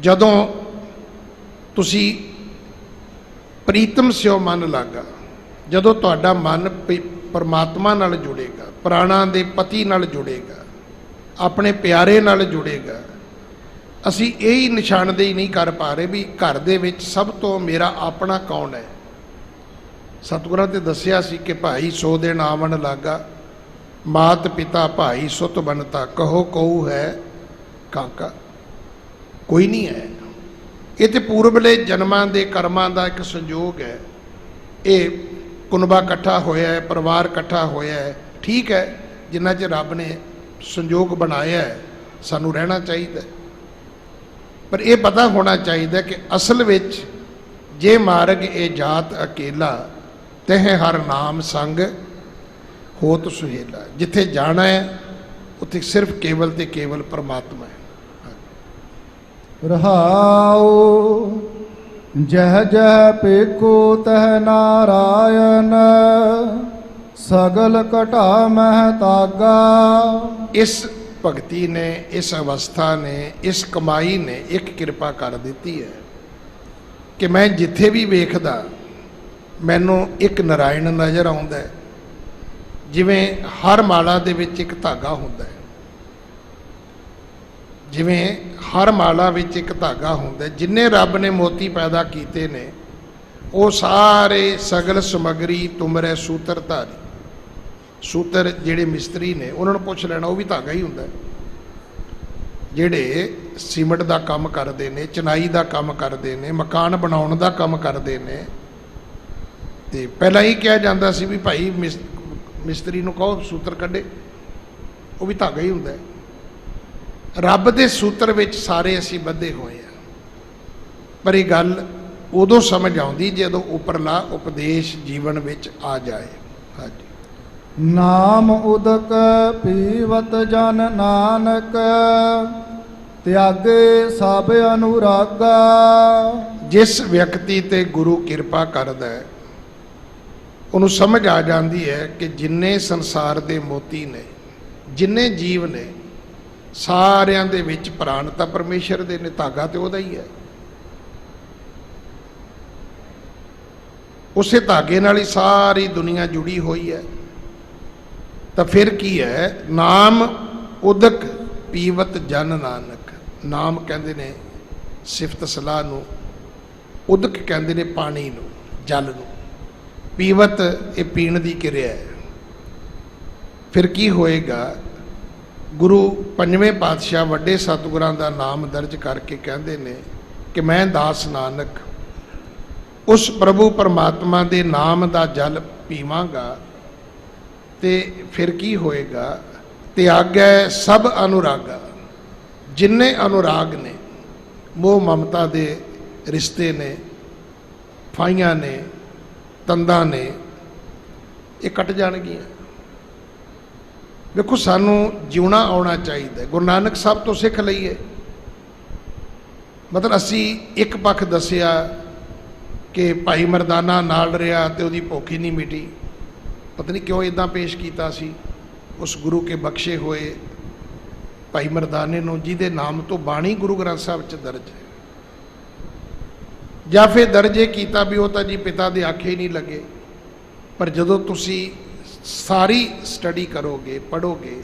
S1: ਜਦੋਂ ਤੁਸੀਂ ਪ੍ਰੀਤਮ ਸਿਓ ਮਨ ਲਾਗਾ। ਜਦੋਂ ਤੁਹਾਡਾ ਮਨ ਪਰਮਾਤਮਾ ਨਾਲ ਜੁੜੇਗਾ, ਪ੍ਰਾਣਾਂ ਦੇ ਪਤੀ ਨਾਲ ਜੁੜੇਗਾ, ਆਪਣੇ ਪਿਆਰੇ ਨਾਲ ਜੁੜੇਗਾ। ਅਸੀਂ ਇਹ ਹੀ ਨਿਸ਼ਾਨਦੇਹੀ ਨਹੀਂ ਕਰ ਪਾ ਰਹੇ ਵੀ ਘਰ ਦੇ ਵਿੱਚ ਸਭ ਤੋਂ ਮੇਰਾ ਆਪਣਾ ਕੌਣ ਹੈ। ਸਤਿਗੁਰਾਂ ਤੇ ਦੱਸਿਆ ਸੀ ਕਿ ਭਾਈ ਸੋ ਦੇ ਨਾਮਨ ਲਾਗਾ, ਮਾਤ ਪਿਤਾ ਭਾਈ ਸੁਤ ਬਣਤਾ, ਕਹੋ ਕਹੂ ਹੈ ਕਾਕਾ। ਕੋਈ ਨਹੀਂ ਹੈ। ਇਹ ਤੇ ਪੂਰਬਲੇ ਜਨਮਾਂ ਦੇ ਕਰਮਾਂ ਦਾ ਇੱਕ ਸੰਯੋਗ ਹੈ। ਇਹ ਕੁਨਬਾ ਇਕੱਠਾ ਹੋਇਆ ਹੈ, ਪਰਿਵਾਰ ਇਕੱਠਾ ਹੋਇਆ ਹੈ। ਠੀਕ ਹੈ, ਜਿੰਨਾ ਚਿਰ ਰੱਬ ਨੇ ਸੰਯੋਗ ਬਣਾਇਆ ਹੈ ਸਾਨੂੰ ਰਹਿਣਾ ਚਾਹੀਦਾ, ਪਰ ਇਹ ਪਤਾ ਹੋਣਾ ਚਾਹੀਦਾ ਕਿ ਅਸਲ ਵਿੱਚ ਜੇ ਮਾਰਗ ਇਹ ਜਾਤ ਅਕੇਲਾ, ਤਹ ਹਰ ਨਾਮ ਸੰਗ ਹੋਤ ਸੁਹੇਲਾ। ਜਿੱਥੇ ਜਾਣਾ ਹੈ ਉੱਥੇ ਸਿਰਫ ਕੇਵਲ ਤੇ ਕੇਵਲ ਪਰਮਾਤਮਾ ਹੈ।
S2: ਰਹਾਉ ਜਹ ਜਹ ਪੇਖੋ ਤਹ ਨਾਰਾਇਣ, ਸਗਲ ਘਟਾ ਮਹਿ ਤਾਗਾ।
S1: ਇਸ ਭਗਤੀ ਨੇ, ਇਸ ਅਵਸਥਾ ਨੇ, ਇਸ ਕਮਾਈ ਨੇ ਇੱਕ ਕਿਰਪਾ ਕਰ ਦਿੱਤੀ ਹੈ ਕਿ ਮੈਂ ਜਿੱਥੇ ਵੀ ਵੇਖਦਾ ਮੈਨੂੰ ਇੱਕ ਨਾਰਾਇਣ ਨਜ਼ਰ ਆਉਂਦਾ ਹੈ। ਜਿਵੇਂ ਹਰ ਮਾਲਾ ਦੇ ਵਿੱਚ ਇੱਕ ਧਾਗਾ ਹੁੰਦਾ ਹੈ, ਜਿਵੇਂ ਹਰ ਮਾਲਾ ਵਿੱਚ ਇੱਕ ਧਾਗਾ ਹੁੰਦਾ। ਜਿੰਨੇ ਰੱਬ ਨੇ ਮੋਤੀ ਪੈਦਾ ਕੀਤੇ ਨੇ ਉਹ ਸਾਰੇ ਸਗਲ ਸਮਗਰੀ ਤੁਮਰੇ ਸੂਤਰ ਧਾਰੀ। ਸੂਤਰ ਜਿਹੜੇ ਮਿਸਤਰੀ ਨੇ ਉਹਨਾਂ ਨੂੰ ਪੁੱਛ ਲੈਣਾ, ਉਹ ਵੀ ਧਾਗਾ ਹੀ ਹੁੰਦਾ। ਜਿਹੜੇ ਸੀਮਟ ਦਾ ਕੰਮ ਕਰਦੇ ਨੇ, ਚਨਾਈ ਦਾ ਕੰਮ ਕਰਦੇ ਨੇ, ਮਕਾਨ ਬਣਾਉਣ ਦਾ ਕੰਮ ਕਰਦੇ ਨੇ, ਤੇ ਪਹਿਲਾਂ ਹੀ ਕਿਹਾ ਜਾਂਦਾ ਸੀ ਵੀ ਭਾਈ ਮਿਸਤਰੀ ਨੂੰ ਕਹੋ ਸੂਤਰ ਕੱਢੇ, ਉਹ ਵੀ ਧਾਗਾ ਹੀ ਹੁੰਦਾ। ਰੱਬ ਦੇ ਸੂਤਰ ਵਿੱਚ ਸਾਰੇ ਅਸੀਂ ਬੱਧੇ ਹੋਏ ਆ। ਪਰ ਇਹ ਗੱਲ ਉਦੋਂ ਸਮਝ ਆਉਂਦੀ ਜਦੋਂ ਉੱਪਰਲਾ ਉਪਦੇਸ਼ ਜੀਵਨ ਵਿੱਚ ਆ ਜਾਏ। ਹਾਂਜੀ।
S2: ਨਾਮ ਉਦਕ ਪੀਵਤ ਜਨ ਨਾਨਕ, ਤਿਆਗੇ ਸਭ ਅਨੁਰਾਗਾ।
S1: ਜਿਸ ਵਿਅਕਤੀ ਤੇ ਗੁਰੂ ਕਿਰਪਾ ਕਰਦਾ ਹੈ ਉਹਨੂੰ ਸਮਝ ਆ ਜਾਂਦੀ ਹੈ ਕਿ ਜਿੰਨੇ ਸੰਸਾਰ ਦੇ ਮੋਤੀ ਨੇ, ਜਿੰਨੇ ਜੀਵ ਨੇ, ਸਾਰਿਆਂ ਦੇ ਵਿੱਚ ਪ੍ਰਾਣ ਤਾਂ ਪਰਮੇਸ਼ਰ ਦੇ ਨੇ, ਧਾਗਾ ਤੇ ਉਹਦਾ ਹੀ ਹੈ। ਉਸੇ ਧਾਗੇ ਨਾਲ ਹੀ ਸਾਰੀ ਦੁਨੀਆ ਜੁੜੀ ਹੋਈ ਹੈ। ਤਾਂ ਫਿਰ ਕੀ ਹੈ? ਨਾਮ ਉਦਕ ਪੀਵਤ ਜਨ ਨਾਨਕ। ਨਾਮ ਕਹਿੰਦੇ ਨੇ ਸਿਫਤ ਸਲਾਹ ਨੂੰ, ਉਦਕ ਕਹਿੰਦੇ ਨੇ ਪਾਣੀ ਨੂੰ, ਜਲ ਨੂੰ। ਪੀਵਤ ਇਹ ਪੀਣ ਦੀ ਕਿਰਿਆ ਹੈ। ਫਿਰ ਕੀ ਹੋਏਗਾ? ਗੁਰੂ ਪੰਜਵੇਂ ਪਾਤਸ਼ਾਹ ਵੱਡੇ ਸਤਿਗੁਰਾਂ ਦਾ ਨਾਮ ਦਰਜ ਕਰਕੇ ਕਹਿੰਦੇ ਨੇ ਕਿ ਮੈਂ ਦਾਸ ਨਾਨਕ ਉਸ ਪ੍ਰਭੂ ਪਰਮਾਤਮਾ ਦੇ ਨਾਮ ਦਾ ਜਲ ਪੀਵਾਂਗਾ। ਤੇ ਫਿਰ ਕੀ ਹੋਏਗਾ? ਤਿਆਗੈ ਸਭ ਅਨੁਰਾਗਾ। ਜਿੰਨੇ ਅਨੁਰਾਗ ਨੇ, ਮੋਹ ਮਮਤਾ ਦੇ ਰਿਸ਼ਤੇ ਨੇ, ਫਾਈਆਂ ਨੇ, ਤੰਦਾਂ ਨੇ, ਇਹ ਕੱਟ ਜਾਣਗੀਆਂ। ਵੇਖੋ, ਸਾਨੂੰ ਜਿਉਣਾ ਆਉਣਾ ਚਾਹੀਦਾ। ਗੁਰੂ ਨਾਨਕ ਸਾਹਿਬ ਤੋਂ ਸਿੱਖ ਲਈਏ, ਮਤਲਬ ਅਸੀਂ ਇੱਕ ਪੱਖ ਦੱਸਿਆ ਕਿ ਭਾਈ ਮਰਦਾਨਾ ਨਾਲ ਰਿਹਾ ਤੇ ਉਹਦੀ ਭੁੱਖ ਹੀ ਨਹੀਂ ਮਿਟੀ। ਪਤਾ ਨਹੀਂ ਕਿਉਂ ਇਦਾਂ ਪੇਸ਼ ਕੀਤਾ ਸੀ ਉਸ ਗੁਰੂ ਕੇ ਬਖਸ਼ੇ ਹੋਏ ਭਾਈ ਮਰਦਾਨੇ ਨੂੰ, ਜਿਹਦੇ ਨਾਮ ਤੋਂ ਬਾਣੀ ਗੁਰੂ ਗ੍ਰੰਥ ਸਾਹਿਬ 'ਚ ਦਰਜ ਹੈ। ਜਾਂ ਫਿਰ ਦਰਜੇ ਕੀਤਾ ਵੀ ਉਹ ਤਾਂ ਜੀ ਪਿਤਾ ਦੇ ਆਖੇ ਹੀ ਨਹੀਂ ਲੱਗੇ। ਪਰ ਜਦੋਂ ਤੁਸੀਂ ਸਾਰੀ ਸਟੱਡੀ ਕਰੋਗੇ, ਪੜ੍ਹੋਗੇ,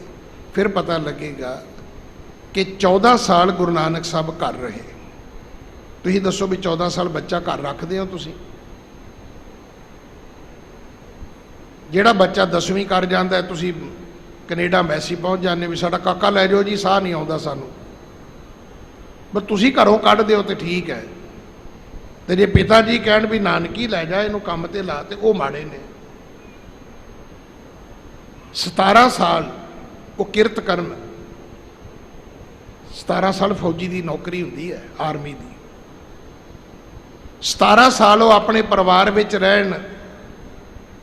S1: ਫਿਰ ਪਤਾ ਲੱਗੇਗਾ ਕਿ 14 ਸਾਲ ਗੁਰੂ ਨਾਨਕ ਸਾਹਿਬ ਘਰ ਰਹੇ। ਤੁਸੀਂ ਦੱਸੋ ਵੀ 14 ਸਾਲ ਬੱਚਾ ਘਰ ਰੱਖਦੇ ਹੋ ਤੁਸੀਂ? ਜਿਹੜਾ ਬੱਚਾ 10ਵੀਂ ਕਰ ਜਾਂਦਾ, ਤੁਸੀਂ ਕੈਨੇਡਾ ਐਮਬੈਸੀ ਪਹੁੰਚ ਜਾਂਦੇ ਵੀ ਸਾਡਾ ਕਾਕਾ ਲੈ ਜਾਓ ਜੀ, ਸਾਹ ਨਹੀਂ ਆਉਂਦਾ ਸਾਨੂੰ, ਪਰ ਤੁਸੀਂ ਘਰੋਂ ਕੱਢ ਦਿਓ ਤੇ ਠੀਕ ਹੈ। ਤੇ ਜੇ ਪਿਤਾ ਜੀ ਕਹਿਣ ਵੀ ਨਾਨਕੀ ਲੈ ਜਾ, ਇਹਨੂੰ ਕੰਮ ਤੇ ਲਾ, ਤੇ ਉਹ ਮਾੜੇ ਨੇ। 17 ਸਾਲ ਉਹ ਕਿਰਤ ਕਰਨ। 17 ਸਾਲ ਫੌਜੀ ਦੀ ਨੌਕਰੀ ਹੁੰਦੀ ਹੈ, ਆਰਮੀ ਦੀ। 17 ਸਾਲ ਉਹ ਆਪਣੇ ਪਰਿਵਾਰ ਵਿੱਚ ਰਹਿਣ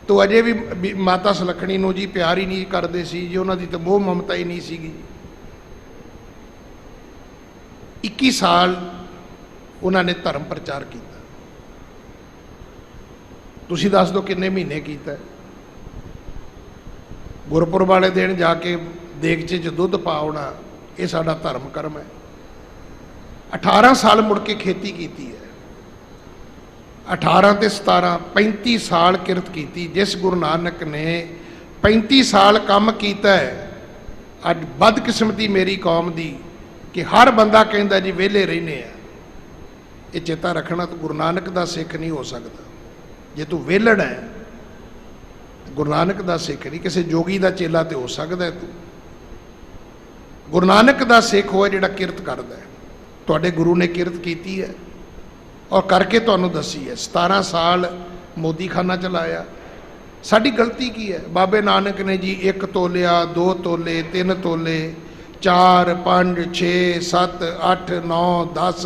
S1: ਤੋਂ ਅਜੇ ਵੀ ਮਾਤਾ ਸੁਲੱਖਣੀ ਨੂੰ ਜੀ ਪਿਆਰ ਹੀ ਨਹੀਂ ਕਰਦੇ ਸੀ ਜੀ, ਉਹਨਾਂ ਦੀ ਤਾਂ ਮੋਹ ਮਮਤਾ ਹੀ ਨਹੀਂ ਸੀਗੀ। 21 ਸਾਲ ਉਹਨਾਂ ਨੇ ਧਰਮ ਪ੍ਰਚਾਰ ਕੀਤਾ। ਤੁਸੀਂ ਦੱਸ ਦਿਓ ਕਿੰਨੇ ਮਹੀਨੇ ਕੀਤਾ? ਗੁਰਪੁਰਬ ਵਾਲੇ ਦਿਨ ਜਾ ਕੇ ਦੇਗਚੇ 'ਚ ਦੁੱਧ ਪਾਉਣਾ, ਇਹ ਸਾਡਾ ਧਰਮ ਕਰਮ ਹੈ। 18 ਸਾਲ ਮੁੜ ਕੇ ਖੇਤੀ ਕੀਤੀ ਹੈ। 18 ਤੇ 17 35 ਸਾਲ ਕਿਰਤ ਕੀਤੀ। ਜਿਸ ਗੁਰੂ ਨਾਨਕ ਨੇ 35 ਸਾਲ ਕੰਮ ਕੀਤਾ ਹੈ, ਅੱਜ ਬਦਕਿਸਮਤੀ ਮੇਰੀ ਕੌਮ ਦੀ ਕਿ ਹਰ ਬੰਦਾ ਕਹਿੰਦਾ ਜੀ ਵਿਹਲੇ ਰਹਿੰਦੇ ਆ। ਇਹ ਚੇਤਾ ਰੱਖਣਾ, ਤੂੰ ਗੁਰੂ ਨਾਨਕ ਦਾ ਸਿੱਖ ਨਹੀਂ ਹੋ ਸਕਦਾ ਜੇ ਤੂੰ ਵਿਹਲੜ ਹੈ। ਗੁਰੂ ਨਾਨਕ ਦਾ ਸਿੱਖ ਨਹੀਂ, ਕਿਸੇ ਜੋਗੀ ਦਾ ਚੇਲਾ ਤੇ ਹੋ ਸਕਦਾ ਤੂੰ। ਗੁਰੂ ਨਾਨਕ ਦਾ ਸਿੱਖ ਹੋਇਆ ਜਿਹੜਾ ਕਿਰਤ ਕਰਦਾ ਹੈ। ਤੁਹਾਡੇ ਗੁਰੂ ਨੇ ਕਿਰਤ ਕੀਤੀ ਹੈ ਔਰ ਕਰਕੇ ਤੁਹਾਨੂੰ ਦੱਸੀ ਹੈ। 17 ਸਾਲ ਮੋਦੀਖਾਨਾ ਚਲਾਇਆ। ਸਾਡੀ ਗਲਤੀ ਕੀ ਹੈ? ਬਾਬੇ ਨਾਨਕ ਨੇ ਜੀ 1 ਤੋਲਿਆ, 2 ਤੋਲੇ, 3 ਤੋਲੇ, 4, 5, 6, 7, 8, 9, 10,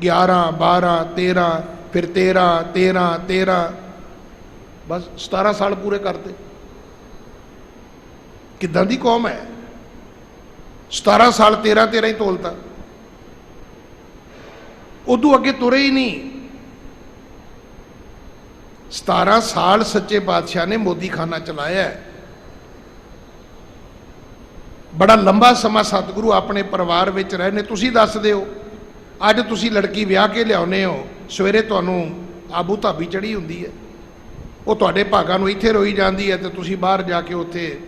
S1: 11, 12, 13, ਫਿਰ 13, 13, 13, ਬਸ 17 ਸਾਲ ਪੂਰੇ ਕਰਤੇ। ਕਿੱਦਾਂ ਦੀ ਕੌਮ ਹੈ? 17 ਸਾਲ 13 13 ਹੀ ਤੋਲਤਾ, ਉਦੋਂ ਅੱਗੇ ਤੁਰੇ ਹੀ ਨਹੀਂ। 17 ਸਾਲ ਸੱਚੇ ਪਾਤਸ਼ਾਹ ਨੇ ਮੋਦੀਖਾਨਾ ਚਲਾਇਆ ਹੈ। ਬੜਾ ਲੰਬਾ ਸਮਾਂ ਸਤਿਗੁਰੂ ਆਪਣੇ ਪਰਿਵਾਰ ਵਿੱਚ ਰਹੇ ਨੇ। ਤੁਸੀਂ ਦੱਸ ਦਿਓ, ਅੱਜ ਤੁਸੀਂ ਲੜਕੀ ਵਿਆਹ ਕੇ ਲਿਆਉਨੇ ਹੋ, ਸਵੇਰੇ ਤੁਹਾਨੂੰ ਆਬੂ ਧਾਬੀ ਚੜੀ ਹੁੰਦੀ ਹੈ, ਉਹ ਤੁਹਾਡੇ ਭਾਗਾਂ ਨੂੰ ਇੱਥੇ ਰੋਈ ਜਾਂਦੀ ਹੈ, ਤੇ ਤੁਸੀਂ ਬਾਹਰ ਜਾ ਕੇ ਉੱਥੇ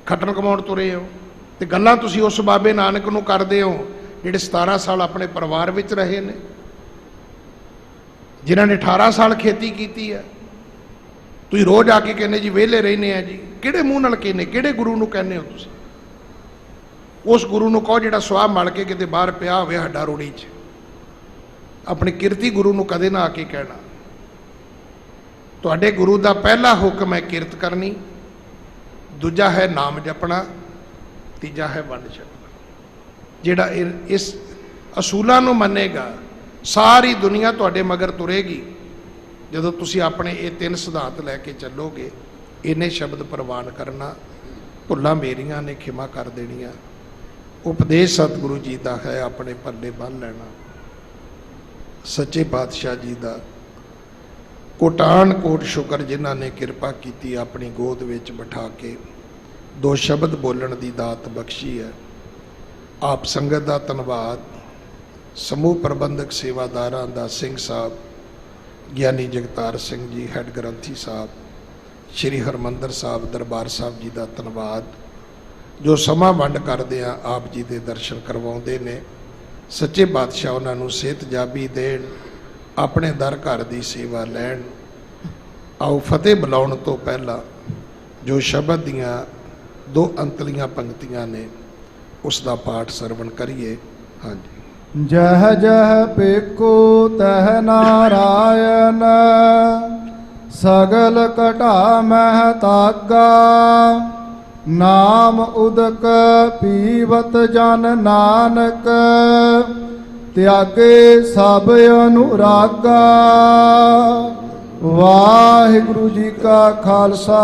S1: ਖੱਟਣ ਕਮਾਉਣ ਤੁਰੇ ਹੋ। ਤੇ ਗੱਲਾਂ ਤੁਸੀਂ ਉਸ ਬਾਬੇ ਨਾਨਕ ਨੂੰ ਕਰਦੇ ਹੋ ਜਿਹੜੇ 17 ਸਾਲ ਆਪਣੇ ਪਰਿਵਾਰ ਵਿੱਚ ਰਹੇ ਨੇ, ਜਿਨ੍ਹਾਂ ਨੇ 18 ਸਾਲ ਖੇਤੀ ਕੀਤੀ ਹੈ। ਤੁਸੀਂ ਰੋਜ਼ ਆ ਕੇ ਕਹਿੰਦੇ ਜੀ ਵਿਹਲੇ ਰਹਿੰਦੇ ਆ ਜੀ। ਕਿਹੜੇ ਮੂੰਹ ਨਾਲ ਕਹਿੰਦੇ? ਕਿਹੜੇ ਗੁਰੂ ਨੂੰ ਕਹਿੰਦੇ ਹੋ ਤੁਸੀਂ? ਉਸ ਗੁਰੂ ਨੂੰ ਕਹੋ ਜਿਹੜਾ ਸੁਆਹ ਮਲ ਕੇ ਕਿਤੇ ਬਾਹਰ ਪਿਆ ਹੋਵੇ ਹੱਡਾ ਰੋੜੀ 'ਚ। ਆਪਣੇ ਕਿਰਤੀ ਗੁਰੂ ਨੂੰ ਕਦੇ ਨਾ ਆ ਕੇ ਕਹਿਣਾ। ਤੁਹਾਡੇ ਗੁਰੂ ਦਾ ਪਹਿਲਾ ਹੁਕਮ ਹੈ ਕਿਰਤ ਕਰਨੀ, ਦੂਜਾ ਹੈ ਨਾਮ ਜਪਣਾ, ਤੀਜਾ ਹੈ ਵੰਡ ਛਕਣਾ। ਜਿਹੜਾ ਇਸ ਅਸੂਲਾਂ ਨੂੰ ਮੰਨੇਗਾ, ਸਾਰੀ ਦੁਨੀਆ ਤੁਹਾਡੇ ਮਗਰ ਤੁਰੇਗੀ। ਜਦੋਂ ਤੁਸੀਂ ਆਪਣੇ ਇਹ 3 ਸਿਧਾਂਤ ਲੈ ਕੇ ਚੱਲੋਗੇ, ਇਹਨੇ ਸ਼ਬਦ ਪ੍ਰਵਾਨ ਕਰਨਾ, ਭੁੱਲਾਂ ਮੇਰੀਆਂ ਨੇ ਖਿਮਾ ਕਰ ਦੇਣੀਆਂ। ਉਪਦੇਸ਼ ਸਤਿਗੁਰੂ ਜੀ ਦਾ ਹੈ, ਆਪਣੇ ਪੱਲੇ ਬੰਨ੍ਹ ਲੈਣਾ। ਸੱਚੇ ਪਾਤਸ਼ਾਹ ਜੀ ਦਾ ਕੋਟਾਨ ਕੋਟ ਸ਼ੁਕਰ, ਜਿਨ੍ਹਾਂ ਨੇ ਕਿਰਪਾ ਕੀਤੀ, ਆਪਣੀ ਗੋਦ ਵਿੱਚ ਬਿਠਾ ਕੇ 2 ਸ਼ਬਦ ਬੋਲਣ ਦੀ ਦਾਤ ਬਖਸ਼ੀ ਹੈ। ਆਪ ਸੰਗਤ ਦਾ ਧੰਨਵਾਦ। ਸਮੂਹ ਪ੍ਰਬੰਧਕ ਸੇਵਾਦਾਰਾਂ ਦਾ, ਸਿੰਘ ਸਾਹਿਬ, ਗਿਆਨੀ ਜਗਤਾਰ ਸਿੰਘ ਜੀ, ਹੈੱਡ ਗ੍ਰੰਥੀ ਸਾਹਿਬ, ਸ਼੍ਰੀ ਹਰਿਮੰਦਰ ਸਾਹਿਬ ਦਰਬਾਰ ਸਾਹਿਬ ਜੀ ਦਾ ਧੰਨਵਾਦ, ਜੋ ਸਮਾਂ ਵੰਡ ਕਰਦੇ ਆ ਆਪ ਜੀ ਦੇ ਦਰਸ਼ਨ ਕਰਵਾਉਂਦੇ ਨੇ। ਸੱਚੇ ਪਾਤਸ਼ਾਹ ਉਹਨਾਂ ਨੂੰ ਸਿਹਤ ਜਾਬੀ ਦੇਣ, ਆਪਣੇ ਦਰ ਘਰ ਦੀ ਸੇਵਾ ਲੈਣ। ਆਓ ਫਤਿਹ ਬੁਲਾਉਣ ਤੋਂ ਪਹਿਲਾਂ ਜੋ ਸ਼ਬਦ ਦੀਆਂ 2 ਅੰਤਲੀਆਂ ਪੰਕਤੀਆਂ ਨੇ, ਉਸ ਦਾ ਪਾਠ ਸਰਵਣ ਕਰੀਏ। ਹਾਂਜੀ।
S2: ਜਹ ਜਹ ਪੇਕੋ ਤਹ ਨਾਰਾਇਣ, ਸਗਲ ਘਟਾ ਮਹਿ ਤਾਗਾ। ਨਾਮ ਉਦਕ ਪੀਵਤ ਜਨ ਨਾਨਕ, ਤਿਆਗੇ ਸਭ ਅਨੁਰਾਗਾ। ਵਾਹਿਗੁਰੂ ਜੀ ਕਾ ਖਾਲਸਾ,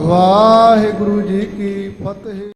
S2: ਵਾਹਿਗੁਰੂ ਜੀ ਕੀ ਫਤਿਹ।